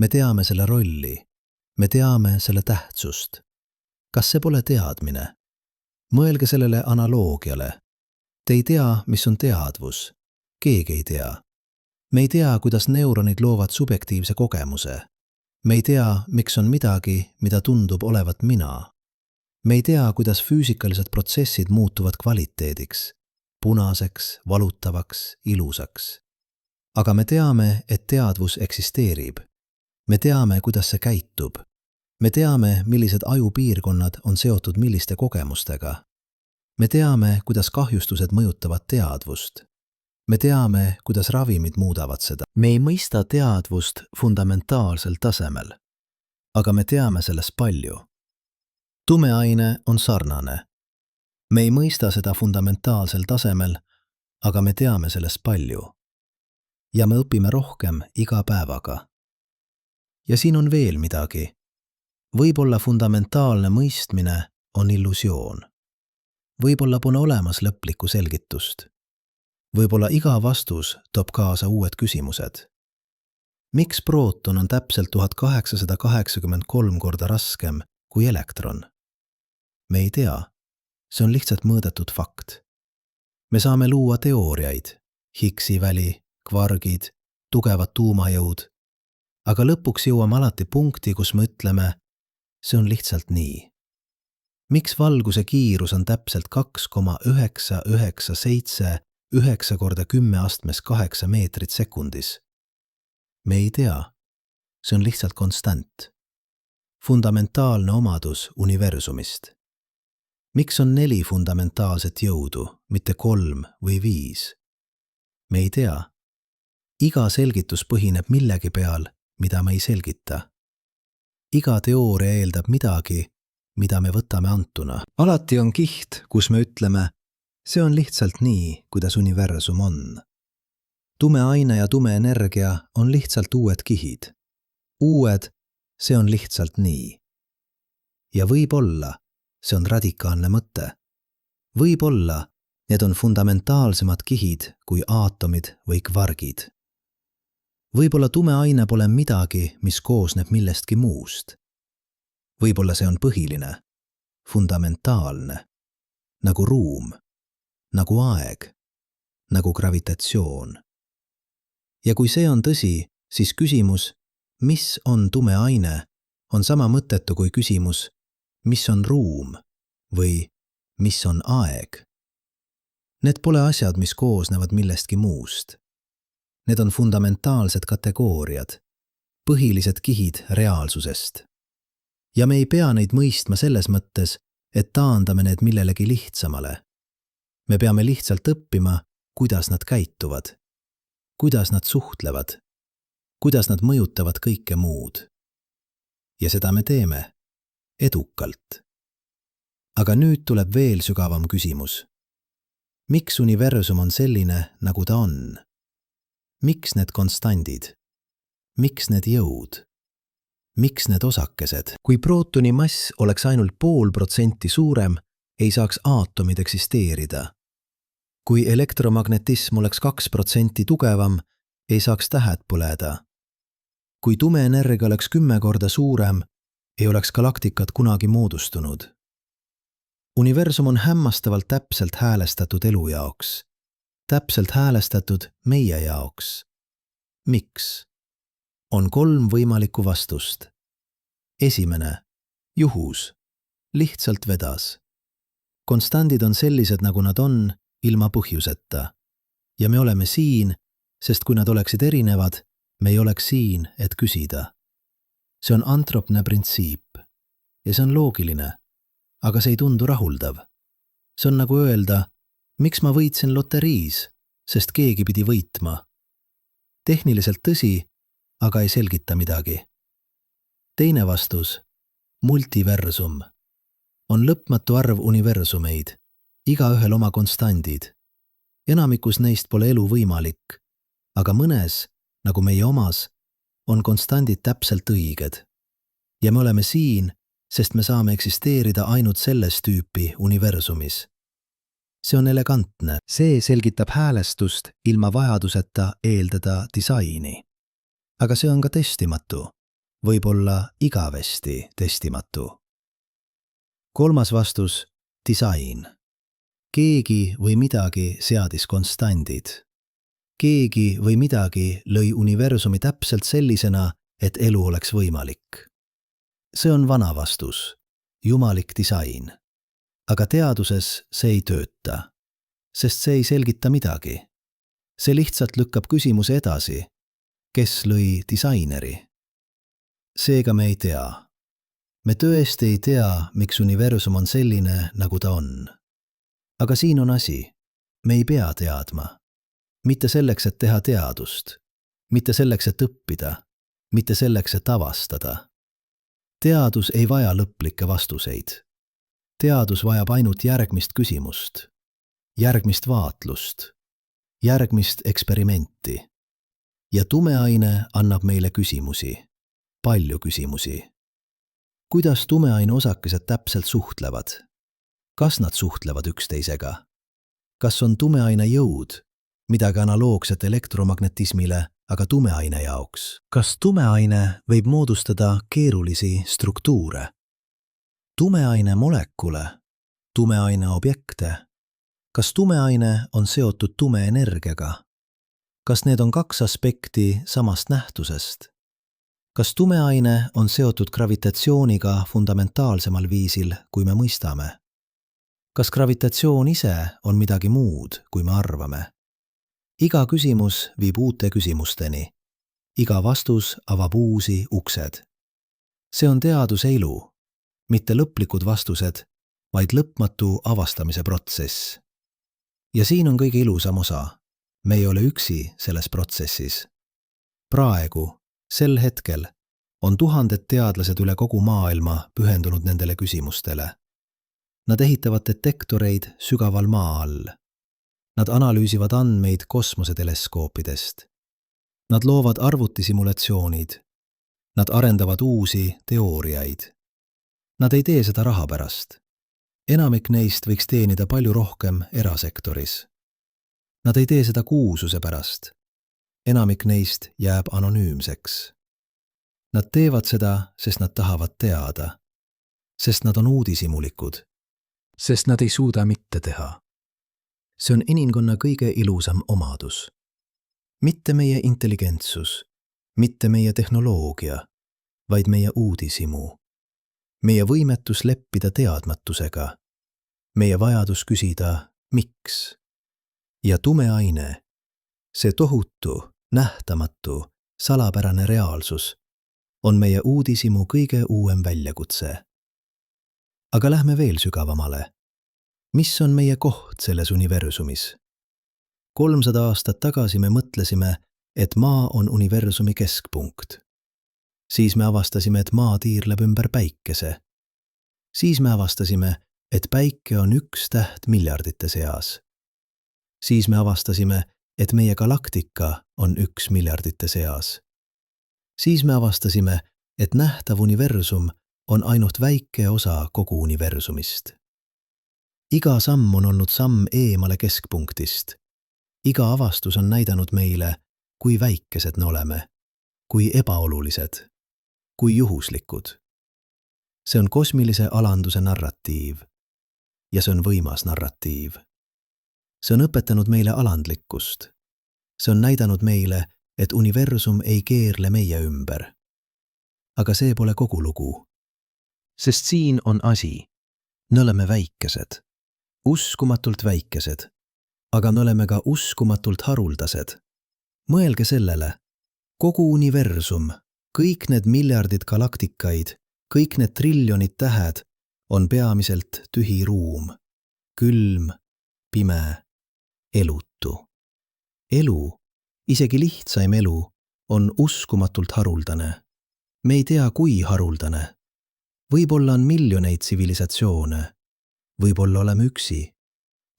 Speaker 2: Me teame selle rolli. Me teame selle tähtsust. Kas see pole teadmine? Mõelge sellele analoogiale. Te ei tea, mis on teadvus. Keegi ei tea. Me ei tea, kuidas neuronid loovad subjektiivse kogemuse. Me ei tea, miks on midagi, mida tundub olevat mina. Me ei tea, kuidas füüsikalised protsessid muutuvad kvaliteediks, punaseks, valutavaks, ilusaks. Aga me teame, et teadvus eksisteerib. Me teame, kuidas see käitub. Me teame, millised ajupiirkonnad on seotud milliste kogemustega. Me teame, kuidas kahjustused mõjutavad teadvust. Me teame, kuidas ravimid muudavad seda. Me ei mõista teadvust fundamentaalsel tasemel. Aga me teame sellest palju. Tumeaine on sarnane. Me ei mõista seda fundamentaalsel tasemel, aga me teame sellest palju. Ja me õpime rohkem iga päevaga. Ja siin on veel midagi. Võib-olla fundamentaalne mõistmine on illusioon. Võib-olla pole olemas lõplikku selgitust. Võib-olla iga vastus toob kaasa uued küsimused. Miks prooton on täpselt 1883 korda raskem kui elektron? Me ei tea. See on lihtsalt mõõdetud fakt. Me saame luua teooriaid, Higgsi väli, kvargid, tugevad tuumajõud, aga lõpuks jõuame alati punkti, kus me ütleme, see on lihtsalt nii. Miks valguse kiirus on täpselt 2,997 9 korda 10 astmes 8 meetrit sekundis? Me ei tea. See on lihtsalt konstant. Fundamentaalne omadus universumist. Miks on 4 fundamentaalset jõudu, mitte 3 või 5? Me ei tea. Iga selgitus põhineb millegi peal, mida me ei selgita. Iga teooria eeldab midagi, mida me võtame antuna. Alati on kiht, kus me ütleme, see on lihtsalt nii, kuidas universum on. Tume aine ja tume energia on lihtsalt uued kihid. Uued, see on lihtsalt nii. Ja võib-olla, see on radikaalne mõte. Võib-olla, need on fundamentaalsemad kihid kui aatomid või kvargid. Võib-olla tume aine pole midagi, mis koosneb millestki muust. Võib-olla see on põhiline, fundamentaalne, nagu ruum, nagu aeg, nagu gravitatsioon. Ja kui see on tõsi, siis küsimus, mis on tume aine, on sama mõttetu kui küsimus, mis on ruum või mis on aeg. Need pole asjad, mis koosnevad millestki muust. Need on fundamentaalsed kategooriad, põhilised kihid reaalsusest. Ja me ei pea neid mõistma selles mõttes, et taandame need millelegi lihtsamale. Me peame lihtsalt õppima, kuidas nad käituvad, kuidas nad suhtlevad, kuidas nad mõjutavad kõike muud. Ja seda me teeme, edukalt. Aga nüüd tuleb veel sügavam küsimus. Miks universum on selline, nagu ta on? Miks need konstandid? Miks need jõud? Miks need osakesed? Kui prootoni mass oleks ainult 0,5% suurem, ei saaks aatomid eksisteerida. Kui elektromagnetism oleks 2% tugevam, ei saaks tähed põleda. Kui tume energia oleks 10 korda suurem, ei oleks galaktikad kunagi moodustunud. Universum on hämmastavalt täpselt häälestatud elu jaoks. Täpselt häälestatud meie jaoks. Miks? On 3 võimalikku vastust. esimene, juhus, lihtsalt vedas. Konstandid on sellised, nagu nad on, ilma põhjuseta. Ja me oleme siin, sest kui nad oleksid erinevad, me ei oleks siin, et küsida. See on antropne printsiip ja see on loogiline, aga see ei tundu rahuldav. See on nagu öelda, miks ma võitsin loteriis, sest keegi pidi võitma. Tehniliselt tõsi, aga ei selgita midagi. Teine vastus, multiversum. On lõpmatu arv universumeid, igaühel oma konstandid. Enamikus neist pole elu võimalik, aga mõnes, nagu meie omas, on konstandid täpselt õiged. Ja me oleme siin, sest me saame eksisteerida ainult selles tüüpi universumis. See on elegantne, see selgitab häälestust ilma vajaduseta eeldada disaini. Aga see on ka testimatu, võib-olla igavesti testimatu. Kolmas vastus, disain. Keegi või midagi seadis konstandid. Keegi või midagi lõi universumi täpselt sellisena, et elu oleks võimalik. See on vana vastus, jumalik disain. Aga teaduses see ei tööta, sest see ei selgita midagi. See lihtsalt lükkab küsimuse edasi, kes lõi disaineri. Seega me ei tea. Me tõesti ei tea, miks universum on selline, nagu ta on. Aga siin on asi, me ei pea teadma. Mitte selleks, et teha teadust, mitte selleks, et õppida, mitte selleks, et avastada. Teadus ei vaja lõplikke vastuseid. Teadus vajab ainult järgmist küsimust, järgmist vaatlust, järgmist eksperimenti. Ja tumeaine annab meile küsimusi, palju küsimusi. Kuidas tumeaine osakesed täpselt suhtlevad? Kas nad suhtlevad üksteisega? Kas on tumeaine jõud, midagi analoogset elektromagnetismile, aga tumeaine jaoks? Kas tumeaine võib moodustada keerulisi struktuure? Tumeaine molekule, tumeaine objekte. Kas tumeaine on seotud tumeenergiaga? Kas need on kaks aspekti samast nähtusest? Kas tumeaine on seotud gravitatsiooniga fundamentaalsemal viisil, kui me mõistame? Kas gravitatsioon ise on midagi muud, kui me arvame? Iga küsimus viib uute küsimusteni. Iga vastus avab uusi uksed. See on teaduse ilu, mitte lõplikud vastused, vaid lõpmatu avastamise protsess. Ja siin on kõige ilusam osa. Me ei ole üksi selles protsessis. Praegu, sel hetkel, on tuhanded teadlased üle kogu maailma pühendunud nendele küsimustele. Nad ehitavad detektoreid sügaval maa all. Nad analüüsivad andmeid kosmoseteleskoopidest. Nad loovad arvutisimulatsioonid. Nad arendavad uusi teooriaid. Nad ei tee seda raha pärast. Enamik neist võiks teenida palju rohkem erasektoris. Nad ei tee seda kuulsuse pärast. Enamik neist jääb anonüümseks. Nad teevad seda, sest nad tahavad teada. Sest nad on uudishimulikud. Sest nad ei suuda mitte teha. See on inimkonna kõige ilusam omadus. Mitte meie intelligentsus, mitte meie tehnoloogia, vaid meie uudishimu. Meie võimetus leppida teadmatusega. Meie vajadus küsida, miks? Ja tumeaine, see tohutu, nähtamatu, salapärane reaalsus, on meie uudishimu kõige uuem väljakutse. Aga lähme veel sügavamale. Mis on meie koht selles universumis? 300 aastat tagasi me mõtlesime, et maa on universumi keskpunkt. Siis me avastasime, et maa tiirleb ümber päikese. Siis me avastasime, et päike on üks täht miljardite seas. Siis me avastasime, et meie galaktika on üks miljardite seas. Siis me avastasime, et nähtav universum on ainult väike osa kogu universumist. Iga samm on olnud samm eemale keskpunktist. Iga avastus on näidanud meile, kui väikesed me oleme, kui ebaolulised, kui juhuslikud. See on kosmilise alanduse narratiiv. Ja see on võimas narratiiv. See on õpetanud meile alandlikkust. See on näidanud meile, et universum ei keerle meie ümber. Aga see pole kogu lugu.
Speaker 1: Sest siin on asi.
Speaker 2: Me oleme väikesed, uskumatult väikesed, aga me oleme ka uskumatult haruldased. Mõelge sellele. Kogu universum, kõik need miljardid galaktikaid, kõik need triljonid tähed on peamiselt tühi ruum. Külm, pime, elutu. Elu, isegi lihtsaim elu, on uskumatult haruldane. Me ei tea, kui haruldane. Võib-olla on miljoneid tsivilisatsioone. Võib-olla oleme üksi.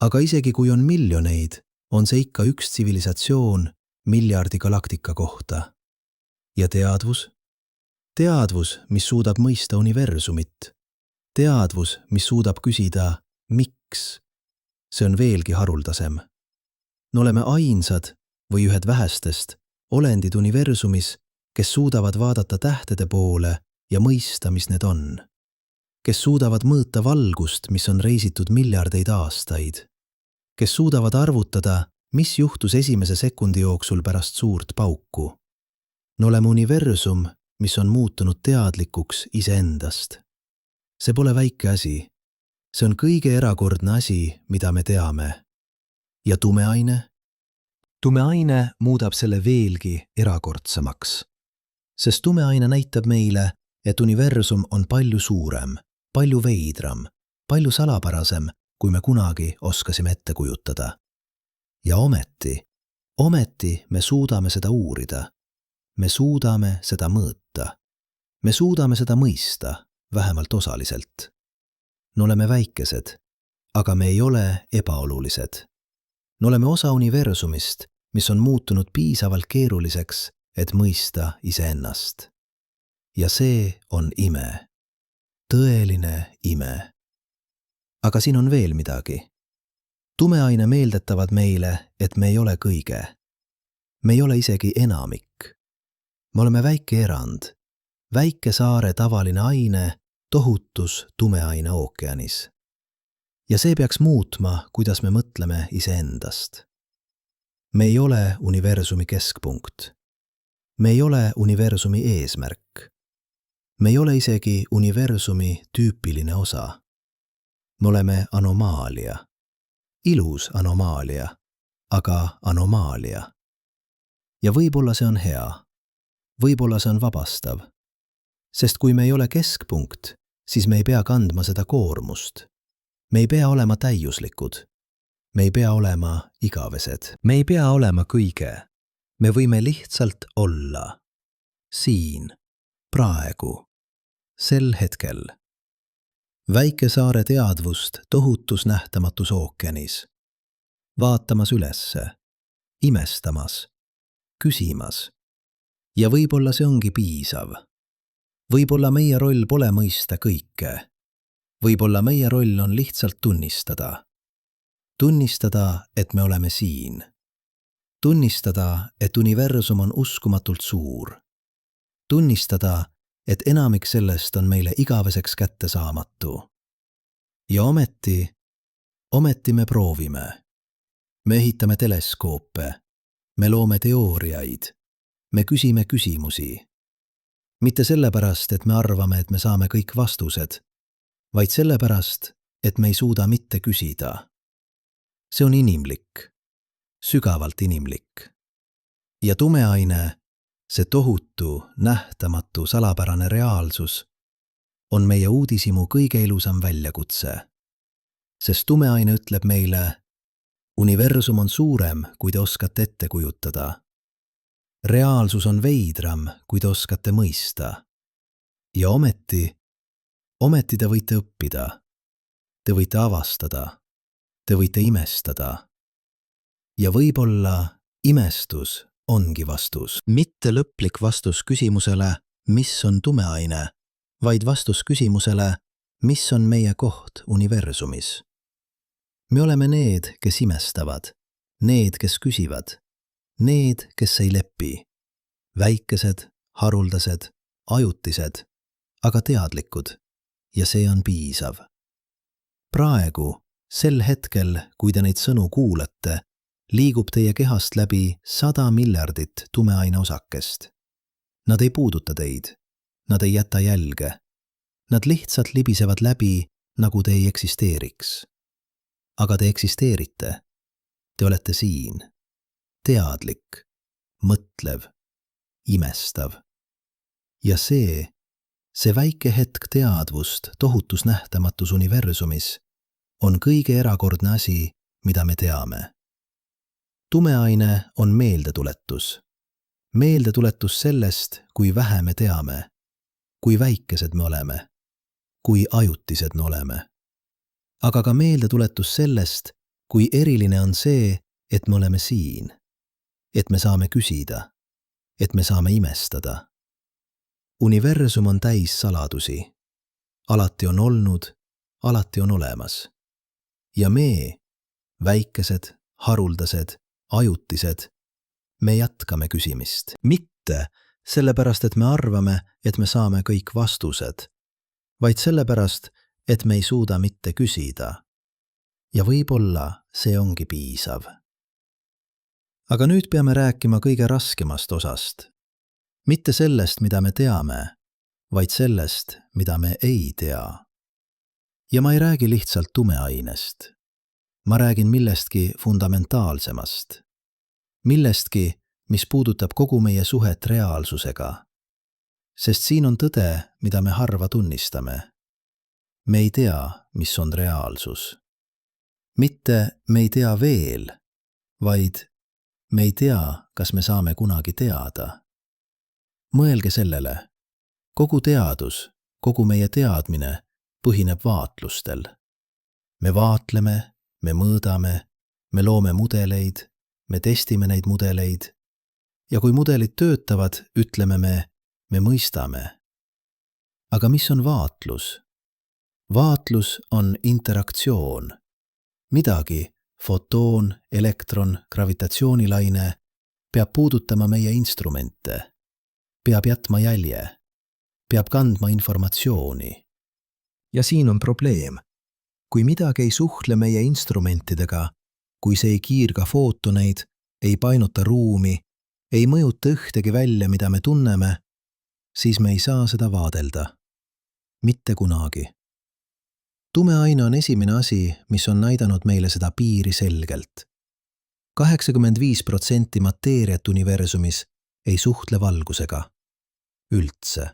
Speaker 2: Aga isegi kui on miljoneid, on see ikka üks tsivilisatsioon miljardi galaktika kohta. Ja teadvus? Teadvus, mis suudab mõista universumit. Teadvus, mis suudab küsida, miks? See on veelgi haruldasem. Me oleme ainsad või ühed vähestest olendid universumis, kes suudavad vaadata tähtede poole ja mõista, mis need on. Kes suudavad mõõta valgust, mis on reisitud miljardeid aastaid. Kes suudavad arvutada, mis juhtus esimese sekundi jooksul pärast suurt pauku. Me oleme universum, mis on muutunud teadlikuks iseendast. See pole väike asi. See on kõige erakordne asi, mida me teame. Ja tumeaine? Tumeaine muudab selle veelgi erakordsemaks. Sest tumeaine näitab meile, et universum on palju suurem, palju veidram, palju salapärasem, kui me kunagi oskasime ette kujutada. Ja ometi me suudame seda uurida. Me suudame seda mõõta. Me suudame seda mõista, vähemalt osaliselt. Me oleme väikesed, aga me ei ole ebaolulised. Me oleme osa universumist, mis on muutunud piisavalt keeruliseks, et mõista iseennast. Ja see on ime. Tõeline ime. Aga siin on veel midagi. Tumeaine meeldetavad meile, et me ei ole kõige. Me ei ole isegi enamik. Me oleme väike erand, väike saare tavaline aine, tohutus tumeaine ookeanis. Ja see peaks muutma, kuidas me mõtleme iseendast. Me ei ole universumi keskpunkt. Me ei ole universumi eesmärk. Me ei ole isegi universumi tüüpiline osa. Me oleme anomaalia. Ilus anomaalia, aga anomaalia. Ja võib-olla see on hea. Võib-olla see on vabastav. Sest kui me ei ole keskpunkt, siis me ei pea kandma seda koormust. Me ei pea olema täiuslikud. Me ei pea olema igavesed. Me ei pea olema kõige. Me võime lihtsalt olla. Siin. Praegu. Sel hetkel. Väike saare teadvust tohutus nähtamatus ookeanis. Vaatamas ülesse. Imestamas. Küsimas. Ja võib-olla see ongi piisav. Võib-olla meie roll pole mõista kõike. Võib-olla meie roll on lihtsalt tunnistada. Tunnistada, et me oleme siin. Tunnistada, et universum on uskumatult suur. Tunnistada, et enamik sellest on meile igaveseks kättesaamatu. Ja ometi me proovime. Me ehitame teleskoope. Me loome teooriaid. Me küsime küsimusi. Mitte sellepärast, et me arvame, et me saame kõik vastused, vaid sellepärast, et me ei suuda mitte küsida. See on inimlik. Sügavalt inimlik. Ja tumeaine, see tohutu, nähtamatu, salapärane reaalsus on meie uudishimu kõige ilusam väljakutse. Sest tumeaine ütleb meile, universum on suurem, kui te oskate ette kujutada. Reaalsus on veidram, kui te oskate mõista. Ja ometi te võite õppida. Te võite avastada. Te võite imestada. Ja võib-olla imestus ongi vastus. Mitte lõplik vastus küsimusele, mis on tumeaine, vaid vastus küsimusele, mis on meie koht universumis. Me oleme need, kes imestavad, need, kes küsivad, need, kes ei lepi. Väikesed, haruldased, ajutised, aga teadlikud. Ja see on piisav. Praegu, sel hetkel, kui te neid sõnu kuulate, liigub teie kehast läbi 100 miljardit tumeaine osakest. Nad ei puuduta teid. Nad ei jäta jälge. Nad lihtsalt libisevad läbi, nagu te ei eksisteeriks. Aga te eksisteerite. Te olete siin. Teadlik, mõtlev, imestav. Ja see väike hetk teadvust tohutus nähtamatus universumis on kõige erakordne asi, mida me teame. Tumeaine on meeldetuletus. Meeldetuletus sellest, kui vähe me teame, kui väikesed me oleme, kui ajutised me oleme. Aga ka meeldetuletus sellest, kui eriline on see, et me oleme siin, et me saame küsida, et me saame imestada. Universum on täis saladusi. Alati on olnud, alati on olemas. Ja me, väikesed, haruldased, ajutised, me jätkame küsimist. Mitte sellepärast, et me arvame, et me saame kõik vastused, vaid sellepärast, et me ei suuda mitte küsida. Ja võib-olla see ongi piisav. Aga nüüd peame rääkima kõige raskemast osast. Mitte sellest, mida me teame, vaid sellest, mida me ei tea. Ja ma ei räägi lihtsalt tumeainest. Ma räägin millestki fundamentaalsemast. Millestki, mis puudutab kogu meie suhet reaalsusega. Sest siin on tõde, mida me harva tunnistame. Me ei tea, mis on reaalsus. Mitte me ei tea veel, vaid me ei tea, kas me saame kunagi teada. Mõelge sellele. Kogu teadus, kogu meie teadmine põhineb vaatlustel. Me vaatleme, me mõõdame, me loome mudeleid, me testime neid mudeleid ja kui mudelid töötavad, ütleme me mõistame. Aga mis on vaatlus? Vaatlus on interaktsioon. Midagi, fotoon, elektron, gravitatsioonilaine peab puudutama meie instrumente. Peab jätma jälje, peab kandma informatsiooni. Ja siin on probleem. Kui midagi ei suhtle meie instrumentidega, kui see ei kiirga footoneid, ei painuta ruumi, ei mõjuta ühtegi välja, mida me tunneme, siis me ei saa seda vaadelda. Mitte kunagi. Tumeaine on esimene asi, mis on näidanud meile seda piiri selgelt. 85% mateeriat universumis ei suhtle valgusega. Üldse.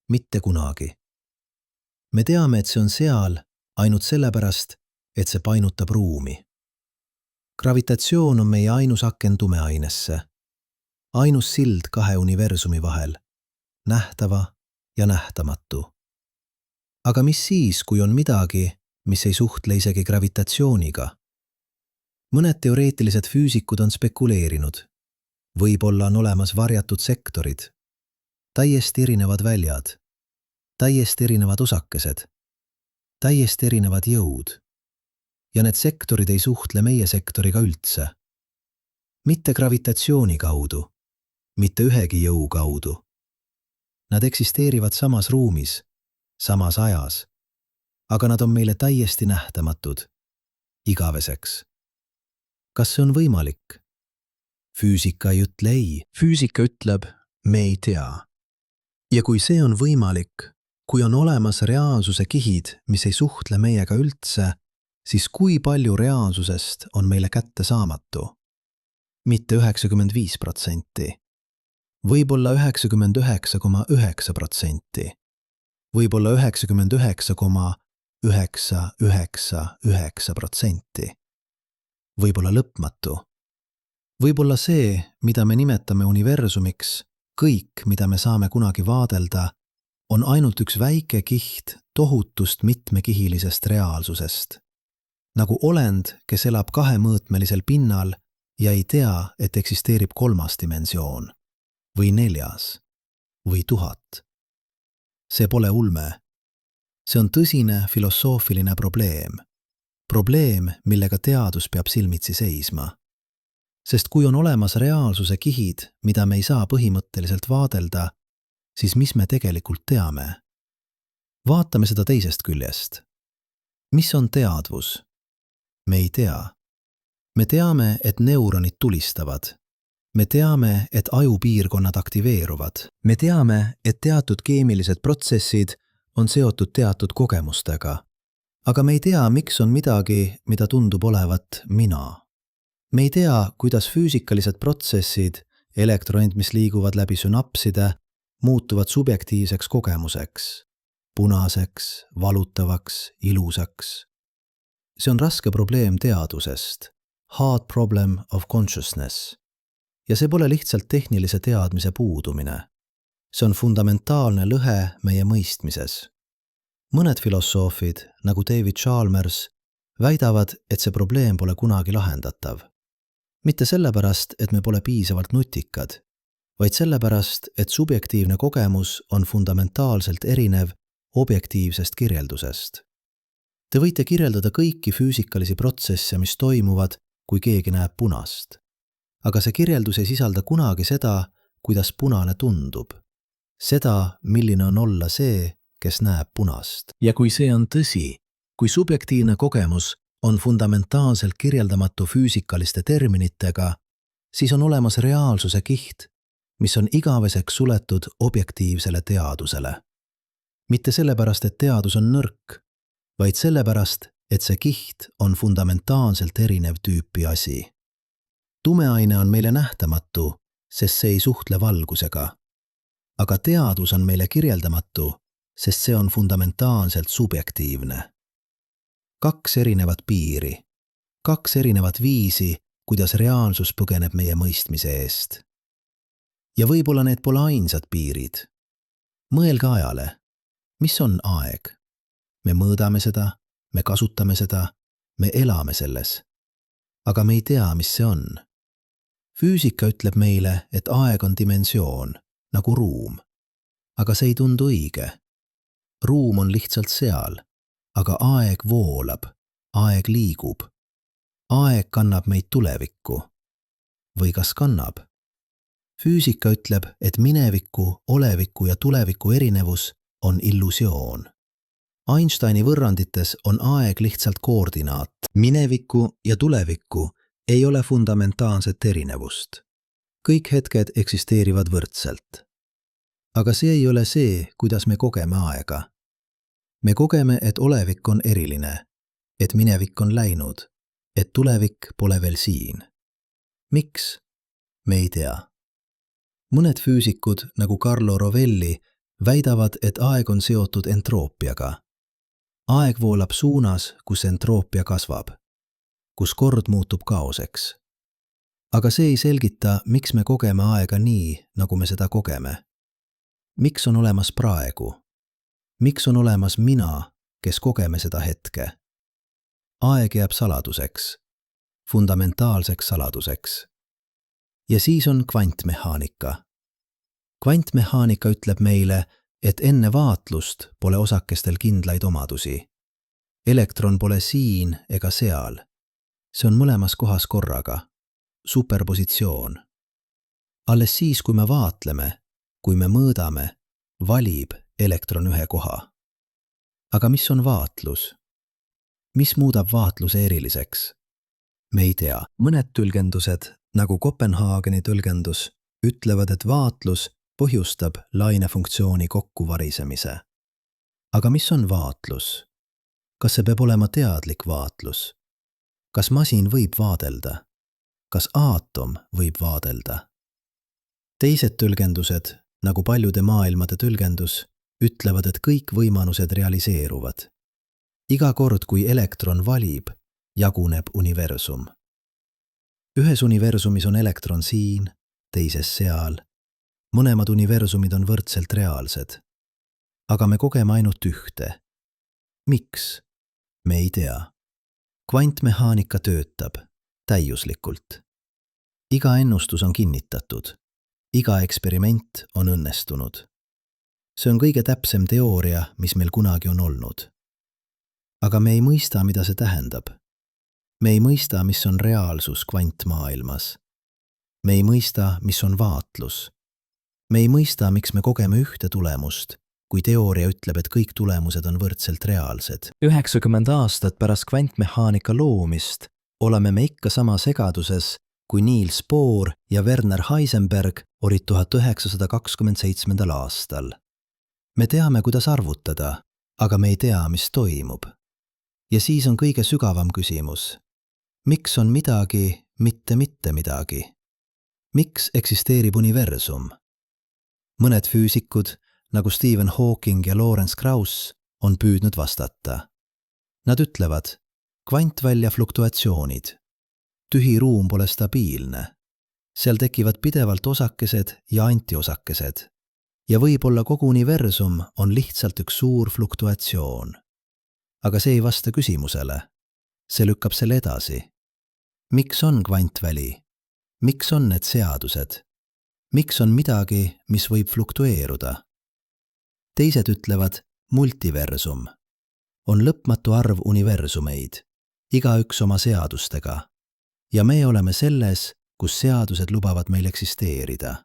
Speaker 2: Mitte kunagi. Me teame, et see on seal ainult sellepärast, et see painutab ruumi. Gravitatsioon on meie ainus aken tumeainesse. Ainus sild kahe universumi vahel. Nähtava ja nähtamatu. Aga mis siis, kui on midagi, mis ei suhtle isegi gravitatsiooniga? Mõned teoreetilised füüsikud on spekuleerinud. Võib-olla on olemas varjatud sektorid, täiesti erinevad väljad, täiesti erinevad osakesed, täiesti erinevad jõud. Ja need sektorid ei suhtle meie sektoriga üldse. Mitte gravitatsiooni kaudu, mitte ühegi jõu kaudu. Nad eksisteerivad samas ruumis, samas ajas, aga nad on meile täiesti nähtamatud, igaveseks. Kas see on võimalik? Füüsika ei ütle ei. Füüsika ütleb, me ei tea. Ja kui see on võimalik, kui on olemas reaalsuse kihid, mis ei suhtle meiega üldse, siis kui palju reaalsusest on meile kätte saamatu? Mitte 95%. Võib-olla 99,9%. Võib-olla 99,999%. Võib-olla lõpmatu. Võib-olla see, mida me nimetame universumiks, kõik, mida me saame kunagi vaadelda, on ainult üks väike kiht tohutust mitmekihilisest reaalsusest. Nagu olend, kes elab kahemõõtmelisel pinnal ja ei tea, et eksisteerib kolmas dimensioon, või 4 või 1000. See pole ulme. See on tõsine filosoofiline probleem. Probleem, millega teadus peab silmitsi seisma. Sest kui on olemas reaalsuse kihid, mida me ei saa põhimõtteliselt vaadelda, siis mis me tegelikult teame? Vaatame seda teisest küljest. Mis on teadvus? Me ei tea. Me teame, et neuronid tulistavad. Me teame, et ajupiirkonnad aktiveeruvad. Me teame, et teatud keemilised protsessid
Speaker 1: on seotud teatud kogemustega, aga me ei tea, miks on midagi, mida tundub olevat mina. Me ei tea, kuidas füüsikalised protsessid, elektroonid, mis liiguvad läbi sünapside, muutuvad subjektiivseks kogemuseks, punaseks, valutavaks, ilusaks. See on raske probleem teadusest, hard problem of consciousness. Ja see pole lihtsalt tehnilise teadmise puudumine. See on fundamentaalne lõhe meie mõistmises. Mõned filosoofid, nagu David Chalmers, väidavad, et see probleem pole kunagi lahendatav. Mitte sellepärast, et me pole piisavalt nutikad, vaid sellepärast, et subjektiivne kogemus on fundamentaalselt erinev objektiivsest kirjeldusest. Te võite kirjeldada kõiki füüsikalisi protsesse, mis toimuvad, kui keegi näeb punast. Aga see kirjeldus ei sisalda kunagi seda, kuidas punane tundub. Seda, milline on olla see, kes näeb punast. Ja kui see on tõsi, kui subjektiivne kogemus on fundamentaalselt kirjeldamatu füüsikaliste terminitega, siis on olemas reaalsuse kiht, mis on igaveseks suletud objektiivsele teadusele. Mitte sellepärast, et teadus on nõrk, vaid sellepärast, et see kiht on fundamentaalselt erinev tüüpi asi. Tumeaine on meile nähtamatu, sest see ei suhtle valgusega. Aga teadus on meile kirjeldamatu, sest see on fundamentaalselt subjektiivne. Kaks erinevat piiri, kaks erinevat viisi, kuidas reaalsus põgeneb meie mõistmise eest. Ja võib-olla need pole ainsad piirid. Mõelge ajale, mis on aeg? Me mõõdame seda, me kasutame seda, me elame selles. Aga me ei tea, mis see on. Füüsika ütleb meile, et aeg on dimensioon, nagu ruum. Aga see ei tundu õige. Ruum on lihtsalt seal. Aga aeg voolab, aeg liigub. Aeg kannab meid tulevikku. Või kas kannab? Füüsika ütleb, et mineviku, oleviku ja tuleviku erinevus on illusioon. Einsteini võrrandites on aeg lihtsalt koordinaat. Mineviku ja tuleviku ei ole fundamentaalset erinevust. Kõik hetked eksisteerivad võrdselt. Aga see ei ole see, kuidas me kogeme aega. Me kogeme, et olevik on eriline, et minevik on läinud, et tulevik pole veel siin. Miks? Me ei tea. Mõned füüsikud, nagu Carlo Rovelli, väidavad, et aeg on seotud entroopiaga. Aeg voolab suunas, kus entroopia kasvab, kus kord muutub kaoseks. Aga see ei selgita, miks me kogeme aega nii, nagu me seda kogeme. Miks on olemas praegu? Miks on olemas mina, kes kogeme seda hetke? Aeg jääb saladuseks, fundamentaalseks saladuseks. Ja siis on kvantmehaanika. Kvantmehaanika ütleb meile, et enne vaatlust pole osakestel kindlaid omadusi. Elektron pole siin ega seal. See on mõlemas kohas korraga. Superpositsioon. Alles siis, kui me vaatleme, kui me mõõdame, valib elektron ühe koha. Aga mis on vaatlus? Mis muudab vaatluse eriliseks? Me ei tea. Mõned tõlgendused, nagu Kopenhaageni tõlgendus, ütlevad, et vaatlus põhjustab lainefunktsiooni kokkuvarisemise. Aga mis on vaatlus? Kas see peab olema teadlik vaatlus? Kas masin võib vaadelda? Kas aatom võib vaadelda? Teised tõlgendused, nagu paljude maailmade tõlgendus, ütlevad, et kõik võimalused realiseeruvad. Iga kord, kui elektron valib, jaguneb universum. Ühes universumis on elektron siin, teises seal. Mõlemad universumid on võrdselt reaalsed. Aga me kogeme ainult ühte. Miks? Me ei tea. Kvantmehaanika töötab täiuslikult. Iga ennustus on kinnitatud. Iga eksperiment on õnnestunud. See on kõige täpsem teooria, mis meil kunagi on olnud. Aga me ei mõista, mida see tähendab. Me ei mõista, mis on reaalsus kvantmaailmas. Me ei mõista, mis on vaatlus. Me ei mõista, miks me kogeme ühte tulemust, kui teooria ütleb, et kõik tulemused on võrdselt reaalsed. 90 aastat pärast kvantmehaanika loomist oleme me ikka sama segaduses, kui Niels Bohr ja Werner Heisenberg olid 1927. aastal. Me teame, kuidas arvutada,
Speaker 2: aga me ei tea, mis toimub. Ja siis on kõige sügavam küsimus. Miks on midagi, mitte midagi? Miks eksisteerib universum? Mõned füüsikud, nagu Stephen Hawking ja Lawrence Krauss, on püüdnud vastata. Nad ütlevad, kvantvälja fluktuatsioonid. Tühi ruum pole stabiilne. Seal tekivad pidevalt osakesed ja antiosakesed. Ja võib-olla kogu universum on lihtsalt üks suur fluktuatsioon. Aga see ei vasta küsimusele. See lükkab selle edasi. Miks on kvantväli? Miks on need seadused? Miks on midagi, mis võib fluktueeruda? Teised ütlevad multiversum. On lõpmatu arv universumeid, igaüks oma seadustega. Ja me oleme selles, kus seadused lubavad meil eksisteerida.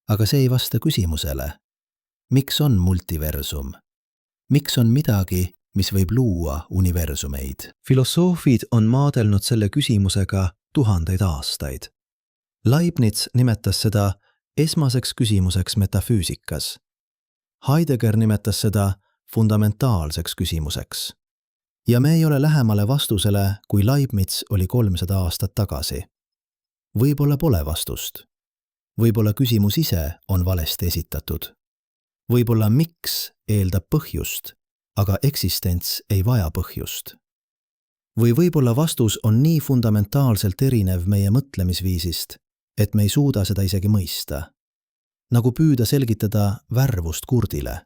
Speaker 2: Aga see ei vasta küsimusele. Miks on multiversum? Miks on midagi, mis võib luua universumeid? Filosoofid on maadelnud selle küsimusega 1000 aastaid. Leibniz nimetas seda esmaseks küsimuseks metafüüsikas. Heidegger nimetas seda fundamentaalseks küsimuseks. Ja me ei ole lähemale vastusele, kui Leibniz oli 300 aastat tagasi. Võib-olla pole vastust. Võib-olla küsimus ise on valesti esitatud. Võib-olla miks eeldab põhjust, aga eksistents ei vaja põhjust. Või võib-olla vastus on nii fundamentaalselt erinev meie mõtlemisviisist, et me ei suuda seda isegi mõista. Nagu püüda selgitada värvust kurdile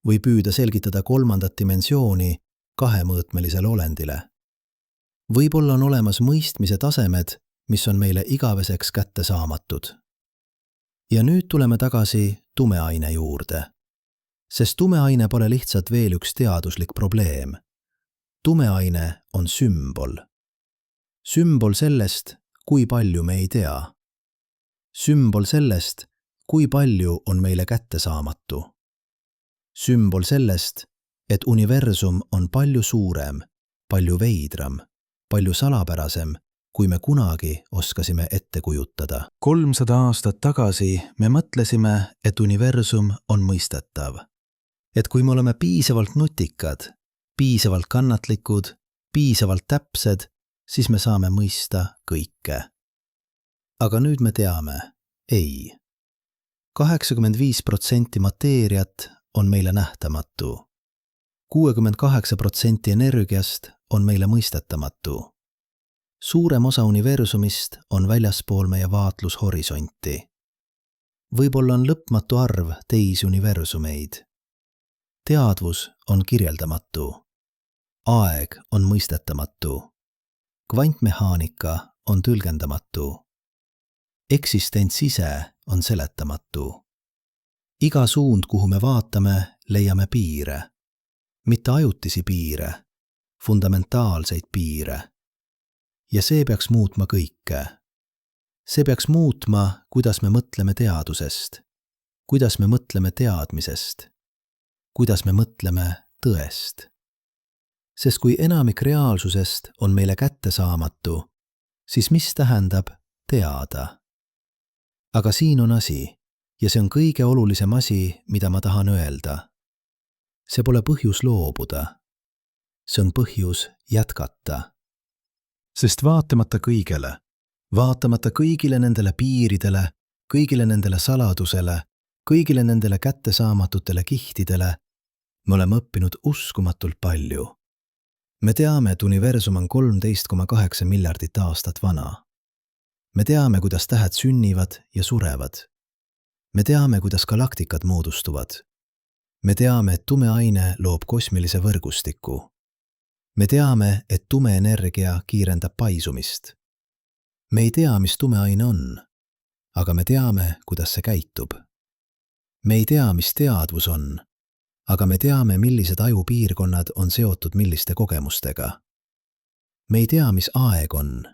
Speaker 2: või püüda selgitada 3. dimensiooni kahemõõtmelisele olendile. Võib-olla on olemas mõistmise tasemed, mis on meile igaveseks kättesaamatud. Ja nüüd tuleme tagasi tumeaine juurde. Sest tumeaine pole lihtsalt veel üks teaduslik probleem. Tumeaine on sümbol. Sümbol sellest, kui palju me ei tea. Sümbol sellest, kui palju on meile kättesaamatu. Sümbol sellest, et universum on palju suurem, palju veidram, palju salapärasem, kui me kunagi oskasime ette kujutada. 300 aastat tagasi me mõtlesime, et universum on mõistetav. Et kui me oleme piisavalt nutikad, piisavalt kannatlikud, piisavalt täpsed, siis me saame mõista kõike. Aga nüüd me teame, ei. 85% mateeriat on meile nähtamatu. 68% energiast on meile mõistetamatu. Suurem osa universumist on väljaspool meie vaatlushorisonti. Võib-olla on lõpmatu arv teisi universumeid. Teadvus on kirjeldamatu. Aeg on mõistetamatu. Kvantmehaanika on tõlgendamatu. Eksistents ise on seletamatu. Iga suund, kuhu me vaatame, leiame piire. Mitte ajutisi piire, fundamentaalseid piire. Ja see peaks muutma kõike. See peaks muutma, kuidas me mõtleme teadusest, kuidas me mõtleme teadmisest, kuidas me mõtleme tõest. Sest kui enamik reaalsusest on meile kättesaamatu, siis mis tähendab teada? Aga siin on asi, ja see on kõige olulisem asi, mida ma tahan öelda. See pole põhjus loobuda. See on põhjus jätkata. Sest vaatamata kõigile nendele piiridele, kõigile nendele saladusele, kõigile nendele kättesaamatutele kihtidele, me oleme õppinud uskumatult palju. Me teame, et universum on 13,8 miljardit aastat vana. Me teame, kuidas tähed sünnivad ja surevad. Me teame, kuidas galaktikad moodustuvad. Me teame, et tume aine loob kosmilise võrgustiku. Me teame, et tume energia kiirendab paisumist. Me ei tea, mis tume aine on, aga me teame, kuidas see käitub. Me ei tea, mis teadvus on, aga me teame, millised ajupiirkonnad on seotud milliste kogemustega. Me ei tea, mis aeg on,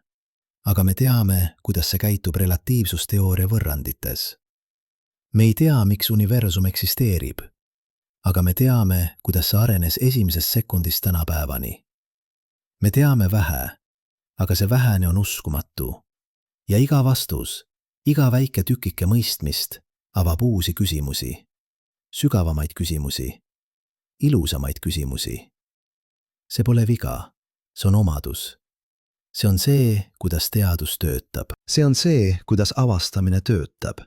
Speaker 2: aga me teame, kuidas see käitub relatiivsusteooria võrrandites. Me ei tea, miks universum eksisteerib, aga me teame, kuidas see arenes esimesest sekundist tänapäevani. Me teame vähe, aga see vähene on uskumatu. Ja iga vastus, iga väike tükike mõistmist avab uusi küsimusi, sügavamaid küsimusi. ilusamaid küsimusi. See pole viga, see on omadus. See on see, kuidas teadus töötab. See on see, kuidas avastamine töötab.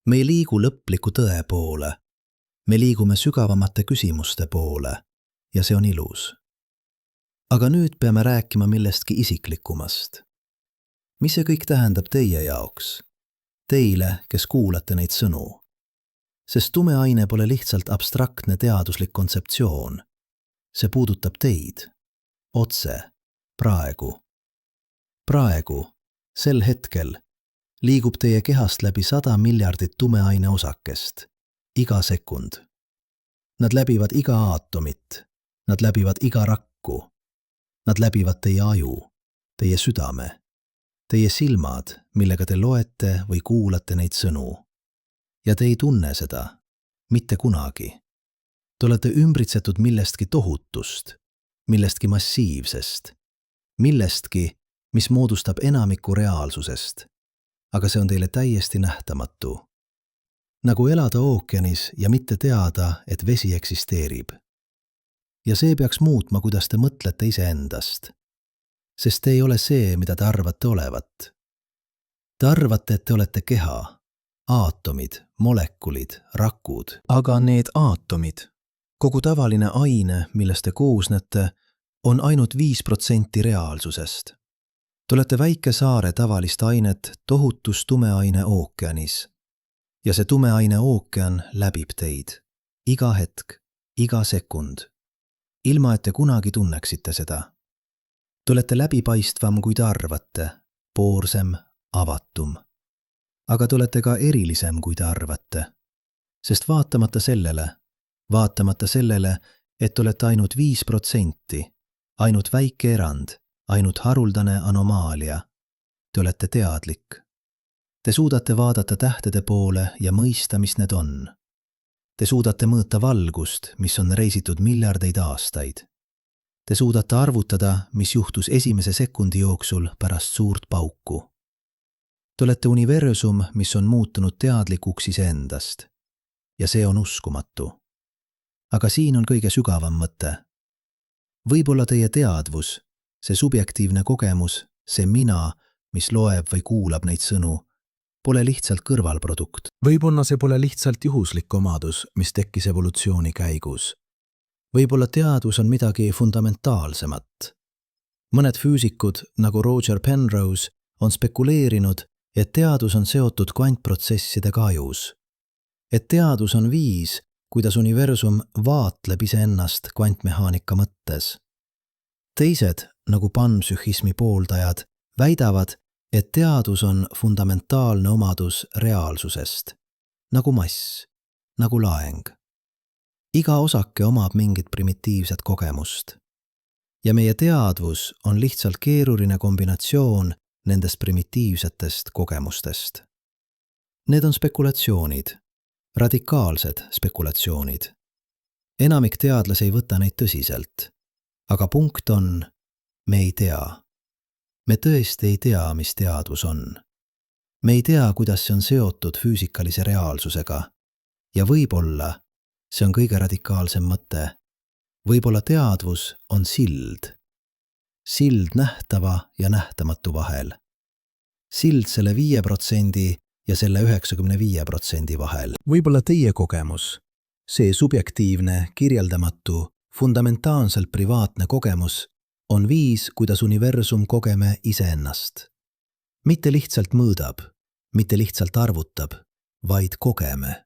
Speaker 2: Me ei liigu lõpliku tõe poole. Me liigume sügavamate küsimuste poole ja see on ilus. Aga nüüd peame rääkima millestki isiklikumast. Mis see kõik tähendab teie jaoks? Teile, kes kuulate neid sõnu. Sest tumeaine pole lihtsalt abstraktne teaduslik kontseptsioon. See puudutab teid. Otse. Praegu. Praegu. Sel hetkel. Liigub teie kehast läbi 100 miljardit tumeaine osakest. Iga sekund. Nad läbivad iga aatomit. Nad läbivad iga rakku. Nad läbivad teie aju. Teie südame. Teie silmad, millega te loete või kuulate neid sõnu. Ja te ei tunne seda. Mitte kunagi. Te olete ümbritsetud millestki tohutust, millestki massiivsest, millestki, mis moodustab enamiku reaalsusest, aga see on teile täiesti nähtamatu. Nagu elada ookeanis ja mitte teada, et vesi eksisteerib. Ja see peaks muutma, kuidas te mõtlete iseendast. Sest te ei ole see, mida te arvate olevat. Te arvate, et te olete keha, aatomid, molekulid, rakud. Aga need aatomid, kogu tavaline aine, millest te koosnete, on ainult 5% reaalsusest. Te olete väike saare tavalist ainet tohutus tumeaine ookeanis. Ja see tumeaine ookean läbib teid. Iga hetk, iga sekund. Ilma, et te kunagi tunneksite seda. Te olete läbipaistvam, kui te arvate, poorsem, avatum. Aga te olete ka erilisem, kui te arvate. Sest vaatamata sellele, et te olete ainult 5%, ainult väike erand, ainult haruldane anomaalia, te olete teadlik. Te suudate vaadata tähtede poole ja mõista, mis need on. Te suudate mõõta valgust, mis on reisitud miljardeid aastaid. Te suudate arvutada, mis juhtus esimese sekundi jooksul pärast suurt pauku. Te olete universum, mis on muutunud teadlikuks iseendast. Ja see on uskumatu. Aga siin on kõige sügavam mõte. Võib-olla teie teadvus, see subjektiivne kogemus, see mina, mis loeb või kuulab neid sõnu, pole lihtsalt kõrvalprodukt. Võib-olla see pole lihtsalt juhuslik omadus, mis tekkis evolutsiooni käigus. Võib-olla teadvus on midagi fundamentaalsemat. Mõned füüsikud, nagu Roger Penrose, on spekuleerinud, et teadus on seotud kvantprotsessidega ajus. Et teadus on viis, kuidas universum vaatleb iseennast kvantmehaanika mõttes. Teised, nagu panpsühhismi pooldajad, väidavad, et teadus on fundamentaalne omadus reaalsusest, nagu mass, nagu laeng. Iga osake omab mingit primitiivset kogemust. Ja meie teadvus on lihtsalt keeruline kombinatsioon nendest primitiivsetest kogemustest. Need on spekulatsioonid, radikaalsed spekulatsioonid. Enamik teadlasi ei võta neid tõsiselt, aga punkt on, me ei tea. Me tõesti ei tea, mis teadvus on. Me ei tea, kuidas see on seotud füüsikalise reaalsusega. Ja võib-olla, see on kõige radikaalsem mõte, võib-olla teadvus on sild. Sild nähtava ja nähtamatu vahel. Sild selle 5% ja selle 95% vahel. Võib-olla teie kogemus, see subjektiivne, kirjeldamatu, fundamentaalselt privaatne kogemus, on viis, kuidas universum kogeme iseennast. Mitte lihtsalt mõõdab, mitte lihtsalt arvutab, vaid kogeme.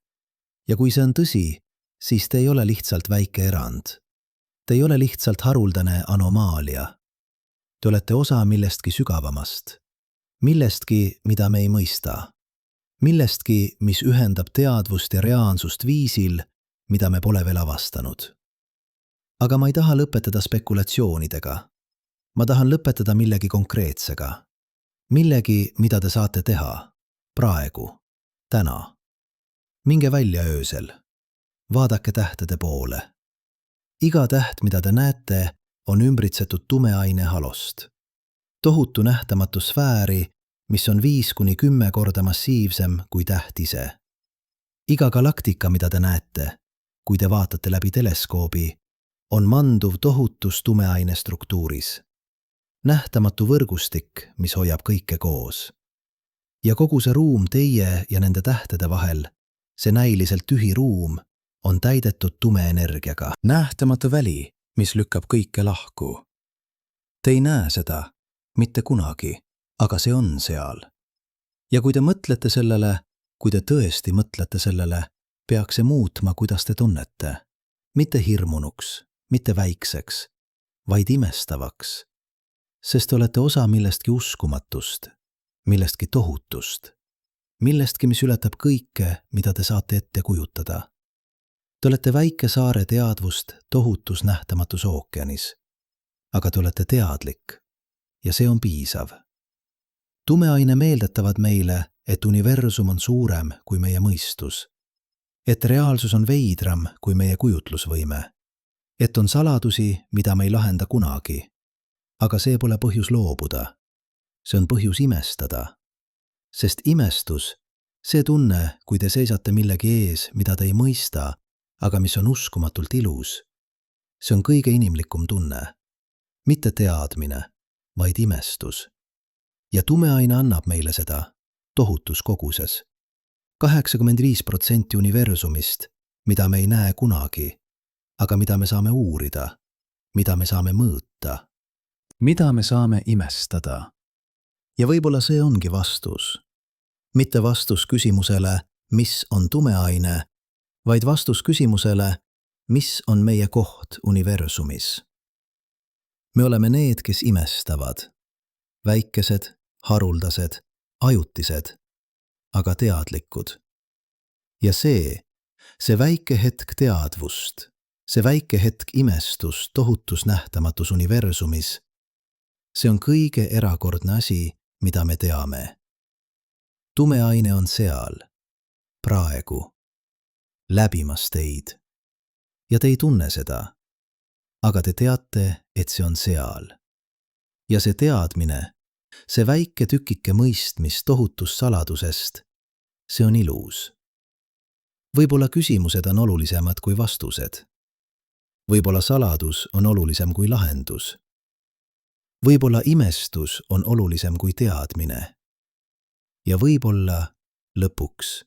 Speaker 2: Ja kui see on tõsi, siis te ei ole lihtsalt väike erand. Te ei ole lihtsalt haruldane anomaalia. Te olete osa millestki sügavamast. Millestki, mida me ei mõista. Millestki, mis ühendab teadvust ja reaalsust viisil, mida me pole veel avastanud. Aga ma ei taha lõpetada spekulatsioonidega. Ma tahan lõpetada millegi konkreetsega. Millegi, mida te saate teha. Praegu. Täna. Minge välja öösel. Vaadake tähtede poole. Iga täht, mida te näete, on ümbritsetud tumeaine halost. Tohutu nähtamatu sfääri, mis on 5–10 korda massiivsem kui täht ise. Iga galaktika, mida te näete, kui te vaatate läbi teleskoobi, on manduv tohutus tumeaine struktuuris. Nähtamatu võrgustik, mis hoiab kõike koos. Ja kogu see ruum teie ja nende tähtede vahel, see näiliselt tühi ruum, on täidetud tumeenergiaga.
Speaker 1: Nähtamatu väli, mis lükkab kõike lahku. Te ei näe seda mitte kunagi, aga see on seal. Ja kui te mõtlete sellele, kui te tõesti mõtlete sellele, peaks see muutma, kuidas te tunnete. Mitte hirmunuks, mitte väikseks, vaid imestavaks. Sest te olete osa millestki uskumatust, millestki tohutust, millestki, mis ületab kõike, mida te saate ette kujutada. Te olete väike saare teadvust tohutus nähtamatus ookeanis, aga te olete teadlik ja see on piisav. Tumeaine meeldetavad meile, et universum on suurem kui meie mõistus, et reaalsus on veidram kui meie kujutlusvõime, et on saladusi, mida me ei lahenda kunagi, aga see pole põhjus loobuda. See on põhjus imestada, sest imestus, see tunne, kui te seisate millegi ees, mida te ei mõista, aga mis on uskumatult ilus, see on kõige inimlikum tunne, mitte teadmine, vaid imestus. Ja tumeaine annab meile seda tohutus koguses. 85% universumist, mida me ei näe kunagi, aga mida me saame uurida, mida me saame mõõta. Mida me saame imestada? Ja võib-olla see ongi vastus. Mitte vastus küsimusele, mis on tumeaine, vaid vastus küsimusele, mis on meie koht universumis. Me oleme need, kes imestavad. Väikesed, haruldased, ajutised, aga teadlikud. Ja see väike hetk teadvust, see väike hetk imestus tohutus nähtamatus universumis, see on kõige erakordne asi, mida me teame. Tumeaine on seal, praegu, läbimas teid. Ja te ei tunne seda, aga te teate, et see on seal. Ja see teadmine, see väike tükike mõistmist tohutus saladusest, see on ilus. Võib-olla küsimused on olulisemad kui vastused. Võib-olla saladus on olulisem kui lahendus. Võib-olla imestus on olulisem kui teadmine. Ja võib-olla lõpuks